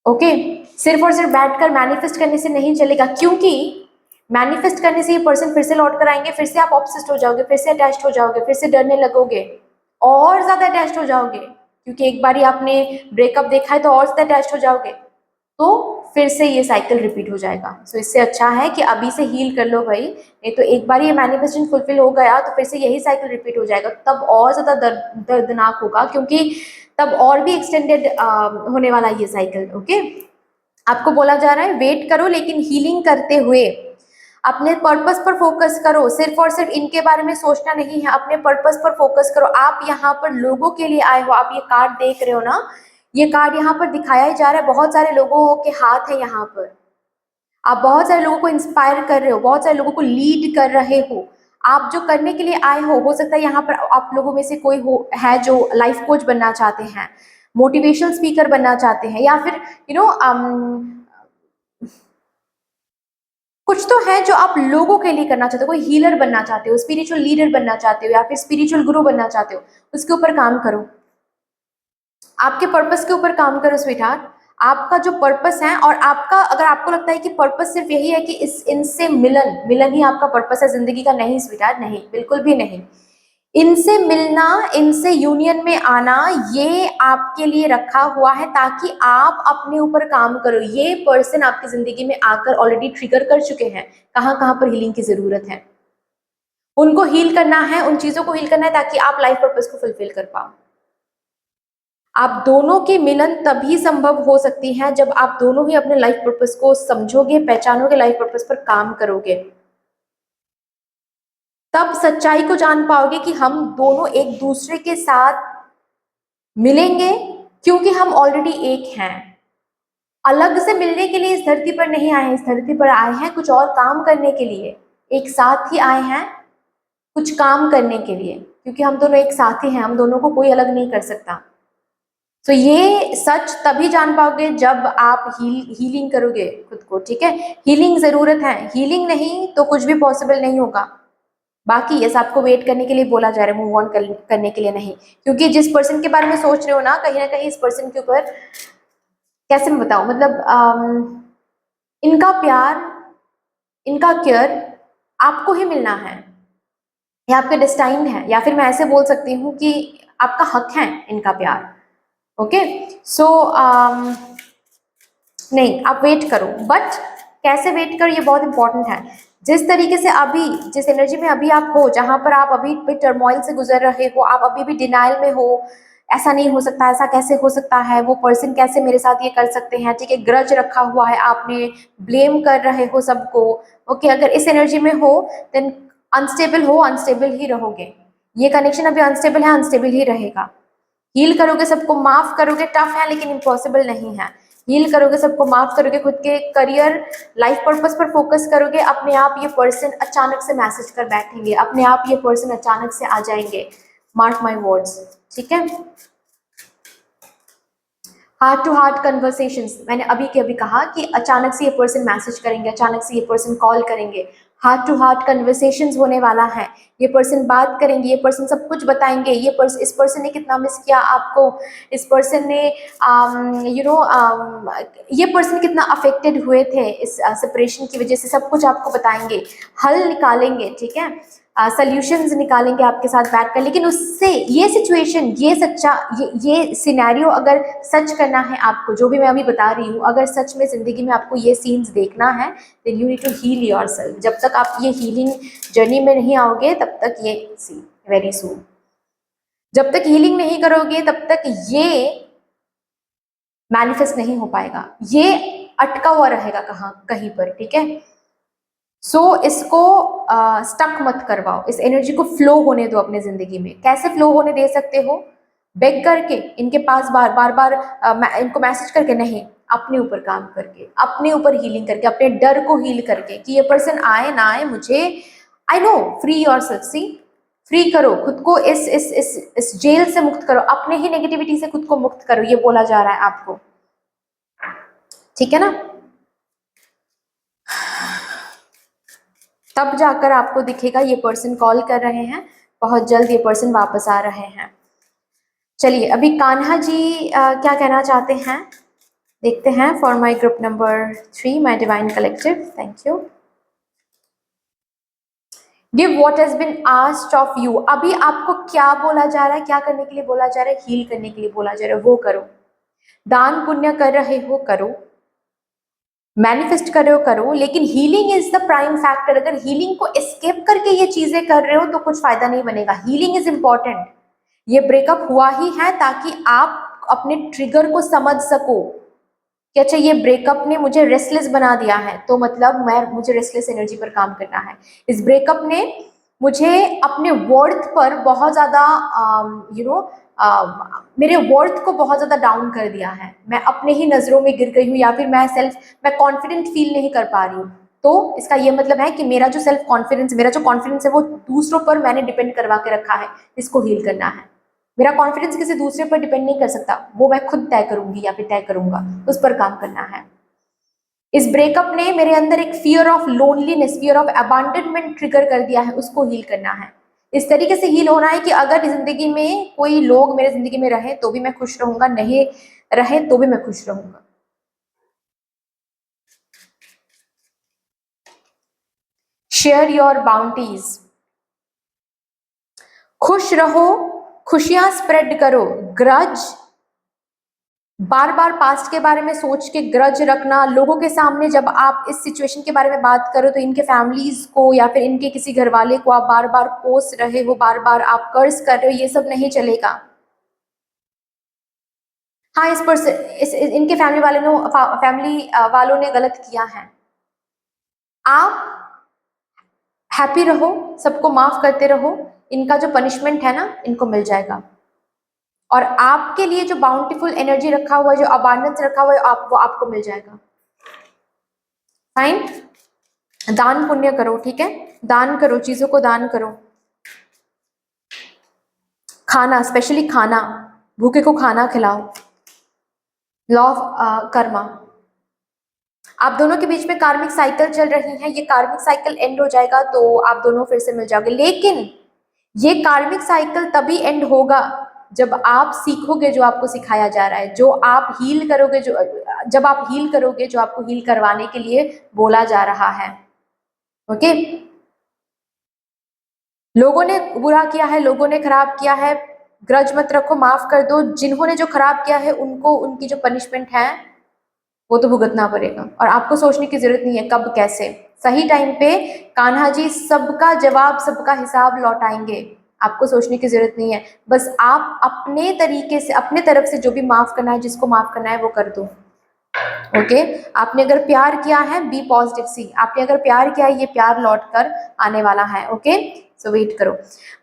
ओके। सिर्फ और सिर्फ बैठकर मैनिफेस्ट करने से नहीं चलेगा, क्योंकि मैनिफेस्ट करने से ये पर्सन फिर से लौट कर आएंगे, फिर से आप ऑब्सेस्ड हो जाओगे, फिर से अटैच्ड हो जाओगे, फिर से डरने लगोगे, और ज्यादा अटैच्ड हो जाओगे, क्योंकि एक बार आपने ब्रेकअप देखा है तो और ज्यादा अटैच्ड हो जाओगे, तो फिर से ये साइकिल रिपीट हो जाएगा। सो इससे अच्छा है कि अभी से हील कर लो भाई, नहीं तो एक बार ये मैनिफेस्टेशन फुलफिल हो गया तो फिर से यही साइकिल रिपीट हो जाएगा, तब और ज्यादा दर्दनाक होगा, क्योंकि तब और भी एक्सटेंडेड होने वाला ये साइकिल, ओके। आपको बोला जा रहा है वेट करो, लेकिन हीलिंग करते हुए अपने पर्पस पर फोकस करो। सिर्फ और सिर्फ इनके बारे में सोचना नहीं है, अपने पर्पस पर फोकस करो। आप यहाँ पर लोगों के लिए आए हो, आप ये कार्ड देख रहे हो ना, ये कार्ड यहाँ पर दिखाया ही जा रहा है, बहुत सारे लोगों के हाथ है यहाँ पर, आप बहुत सारे लोगों को इंस्पायर कर रहे हो, बहुत सारे लोगों को लीड कर रहे हो। आप जो करने के लिए आए हो सकता है यहाँ पर आप लोगों में से कोई हो है जो लाइफ कोच बनना चाहते हैं, मोटिवेशनल स्पीकर बनना चाहते हैं, या फिर कुछ तो है जो आप लोगों के लिए करना चाहते हो, कोई हीलर बनना चाहते हो, स्पिरिचुअल लीडर बनना चाहते हो, या फिर स्पिरिचुअल गुरु बनना चाहते हो, उसके ऊपर काम करो, आपके पर्पस के ऊपर काम करो स्वीटहार्ट। आपका जो पर्पस है, और आपका अगर आपको लगता है कि पर्पस सिर्फ यही है कि इनसे मिलन मिलन ही आपका पर्पस है जिंदगी का, नहीं स्वीटहार्ट, नहीं, बिल्कुल भी नहीं। इनसे मिलना, इनसे यूनियन में आना, ये आपके लिए रखा हुआ है ताकि आप अपने ऊपर काम करो। ये पर्सन आपकी जिंदगी में आकर ऑलरेडी ट्रिगर कर चुके हैं कहाँ कहाँ पर हीलिंग की जरूरत है, उनको हील करना है, उन चीजों को हील करना है ताकि आप लाइफ पर्पस को फुलफिल कर पाओ। आप दोनों की मिलन तभी संभव हो सकती है जब आप दोनों ही अपने लाइफ पर्पस को समझोगे, पहचानोगे, लाइफ पर्पस पर काम करोगे, तब सच्चाई को जान पाओगे कि हम दोनों एक दूसरे के साथ मिलेंगे, क्योंकि हम ऑलरेडी एक हैं। अलग से मिलने के लिए इस धरती पर नहीं आए हैं, इस धरती पर आए हैं कुछ और काम करने के लिए, एक साथ ही आए हैं कुछ काम करने के लिए, क्योंकि हम दोनों एक साथ ही हैं, हम दोनों को कोई अलग नहीं कर सकता। तो ये सच तभी जान पाओगे जब आप हीलिंग करोगे खुद को, ठीक है। हीलिंग जरूरत है, हीलिंग नहीं तो कुछ भी पॉसिबल नहीं होगा। बाकी यस, आपको वेट करने के लिए बोला जा रहा है, मूव ऑन करने के लिए नहीं, क्योंकि जिस पर्सन के बारे में सोच रहे हो ना कहीं इस पर्सन के ऊपर, कैसे मैं बताऊं, मतलब इनका प्यार, इनका केयर आपको ही मिलना है, या आपका डेस्टाइन्ड है, या फिर मैं ऐसे बोल सकती हूँ कि आपका हक है इनका प्यार, ओके। सो नहीं, आप वेट करो, बट कैसे वेट करो ये बहुत इंपॉर्टेंट है। जिस तरीके से अभी, जिस एनर्जी में अभी आप हो, जहां पर आप अभी भी टर्मोइल से गुजर रहे हो, आप अभी भी डिनाइल में हो, ऐसा नहीं हो सकता, ऐसा कैसे हो सकता है, वो पर्सन कैसे मेरे साथ ये कर सकते हैं, ठीक है, ग्रज रखा हुआ है आपने, ब्लेम कर रहे हो सबको, ओके। अगर इस एनर्जी में हो देन अनस्टेबल हो, अनस्टेबल ही रहोगे। ये कनेक्शन अभी अनस्टेबल है, अनस्टेबल ही रहेगा। हील करोगे, सबको माफ करोगे, टफ है लेकिन इम्पॉसिबल नहीं है। हील करोगे, सबको माफ करोगे, खुद के करियर, लाइफ पर्पस पर फोकस करोगे, अपने आप ये पर्सन अचानक से मैसेज कर बैठेंगे, अपने आप ये पर्सन अचानक से आ जाएंगे, मार्क माई वर्ड्स, ठीक है। हार्ट टू हार्ट कन्वर्सेशंस, मैंने अभी के अभी कहा कि अचानक से ये पर्सन मैसेज करेंगे, अचानक से ये पर्सन कॉल करेंगे, हार्ट टू हार्ट कन्वर्सेशंस होने वाला है। ये पर्सन बात करेंगे, ये पर्सन सब कुछ बताएंगे, इस पर्सन ने कितना मिस किया आपको, इस पर्सन ने ये पर्सन कितना अफेक्टेड हुए थे इस सेपरेशन की वजह से, सब कुछ आपको बताएंगे, हल निकालेंगे, ठीक है। सॉल्यूशंस निकालेंगे आपके साथ बैठकर, लेकिन उससे ये सिचुएशन, ये सच्चा, ये सिनेरियो अगर सच करना है आपको, जो भी मैं अभी बता रही हूँ, अगर सच में ज़िंदगी में आपको ये सीन्स देखना है, then you need to heal yourself. जब तक आप ये हीलिंग जर्नी में नहीं आओगे तब तक ये सी वेरी सून, जब तक हीलिंग नहीं करोगे तब तक ये मैनिफेस्ट नहीं हो पाएगा, ये अटका हुआ रहेगा कहीं पर, ठीक है। सो इसको स्टक मत करवाओ, इस एनर्जी को फ्लो होने दो अपने जिंदगी में। कैसे फ्लो होने दे सकते हो? बेग करके, इनके पास बार बार इनको मैसेज करके नहीं, अपने ऊपर काम करके, अपने ऊपर हीलिंग करके, अपने डर को हील करके कि ये पर्सन आए ना आए मुझे, I know, free yourself, see free करो खुद को, इस जेल से मुक्त करो, अपने ही नेगेटिविटी से खुद को मुक्त करो, ये बोला जा रहा है आपको, ठीक है ना। तब जाकर आपको दिखेगा ये पर्सन कॉल कर रहे हैं, बहुत जल्द ये पर्सन वापस आ रहे हैं। चलिए अभी कान्हा जी क्या कहना चाहते हैं देखते हैं। For my group number 3, my divine collective, thank you. Give what has been asked of you. अभी आपको क्या बोला जा रहा है, क्या करने के लिए बोला जा रहा है? हील करने के लिए बोला जा रहा है, वो करो। दान पुण्य कर रहे हो, करो। मैनिफेस्ट कर रहे हो, करो, लेकिन healing is the prime factor. अगर हीलिंग को एस्केप करके ये चीजें कर रहे हो तो कुछ फायदा नहीं बनेगा। Healing is important. ये ब्रेकअप हुआ ही है ताकि आप अपने ट्रिगर को समझ सको कि अच्छा ये ब्रेकअप ने मुझे रेस्टलेस बना दिया है, तो मतलब मुझे रेस्टलेस एनर्जी पर काम करना है। इस ब्रेकअप ने मुझे अपने वर्थ पर बहुत ज़्यादा मेरे वर्थ को बहुत ज़्यादा डाउन कर दिया है। मैं अपने ही नज़रों में गिर गई हूँ, या फिर मैं कॉन्फिडेंट फील नहीं कर पा रही हूँ। तो इसका ये मतलब है कि मेरा जो सेल्फ कॉन्फिडेंस, मेरा जो कॉन्फिडेंस है वो दूसरों पर मैंने डिपेंड करवा के रखा है। इसको हील करना है। मेरा कॉन्फिडेंस किसी दूसरे पर डिपेंड नहीं कर सकता, वो मैं खुद तय करूंगी या फिर तय करूंगा, उस पर काम करना है। इस ब्रेकअप ने मेरे अंदर एक fear of loneliness, fear of abandonment trigger कर दिया है, उसको हील करना है। इस तरीके से हील होना है कि अगर जिंदगी में कोई लोग मेरे जिंदगी में रहे तो भी मैं खुश रहूंगा, नहीं रहे तो भी मैं खुश रहूंगा। Share your bounties. खुश रहो, खुशियां स्प्रेड करो। ग्रज, बार बार पास्ट के बारे में सोच के ग्रज रखना, लोगों के सामने जब आप इस सिचुएशन के बारे में बात करो तो इनके फैमिलीज को या फिर इनके किसी घर वाले को आप बार बार कोस रहे हो, बार बार आप कर्ज कर रहे हो, ये सब नहीं चलेगा। हाँ, इस पर्सन, इनके फैमिली वालों ने गलत किया है। आप हैप्पी रहो, सबको माफ करते रहो, इनका जो पनिशमेंट है ना, इनको मिल जाएगा। और आपके लिए जो बाउंटीफुल एनर्जी रखा हुआ है, जो अबांडेंस रखा हुआ है, वो आपको मिल जाएगा। फाइन। दान पुण्य करो, ठीक है, दान करो, चीजों को दान करो। खाना, स्पेशली खाना, भूखे को खाना खिलाओ। Law of Karma. आप दोनों के बीच में कार्मिक साइकिल चल रही है, ये कार्मिक साइकिल एंड हो जाएगा तो आप दोनों फिर से मिल जाओगे। लेकिन ये कार्मिक साइकिल तभी एंड होगा जब आप सीखोगे जो आपको सिखाया जा रहा है, जो आप हील करोगे, जब आप हील करोगे जो आपको हील करवाने के लिए बोला जा रहा है। ओके। लोगों ने बुरा किया है, लोगों ने खराब किया है, ग्रज मत रखो, माफ कर दो। जिन्होंने जो खराब किया है उनको उनकी जो पनिशमेंट है वो तो भुगतना पड़ेगा, और आपको सोचने की जरूरत नहीं है कब कैसे। सही टाइम पे कान्हा जी सबका जवाब, सबका हिसाब लौटाएंगे। आपको सोचने की जरूरत नहीं है, बस आप अपने तरीके से, अपने तरफ से जो भी माफ करना है, जिसको माफ करना है वो कर दो। ओके। आपने अगर प्यार किया है, बी पॉजिटिव, सी आपने अगर प्यार किया है, ये प्यार लौट कर आने वाला है। ओके, सो वेट करो।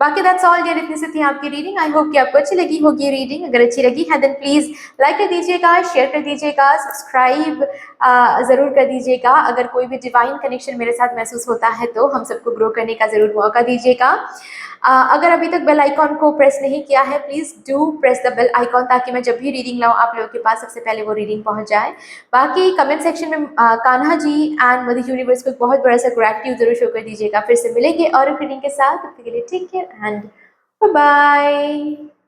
बाकी दैट्स ऑल डियर, इतनी से थी आपकी रीडिंग। आई होप कि आपको अच्छी लगी होगी ये रीडिंग। अगर अच्छी लगी है देन प्लीज लाइक कर दीजिएगा, शेयर कर दीजिएगा, सब्सक्राइब जरूर कर दीजिएगा। अगर कोई भी डिवाइन कनेक्शन मेरे साथ महसूस होता है तो हम सबको ग्रो करने का जरूर मौका दीजिएगा। अगर अभी तक बेल आइकॉन को प्रेस नहीं किया है, please do press the bell icon, ताकि मैं जब भी रीडिंग लाऊं आप लोगों के पास सबसे पहले वो रीडिंग पहुंच जाए। बाकी कमेंट सेक्शन में Kanha ji and mother universe को एक बहुत बड़ा सा ग्रैटिट्यूड जरूर शो कर दीजिएगा। फिर से मिलेंगे और रीडिंग के साथ, तब तक के लिए take care and bye bye.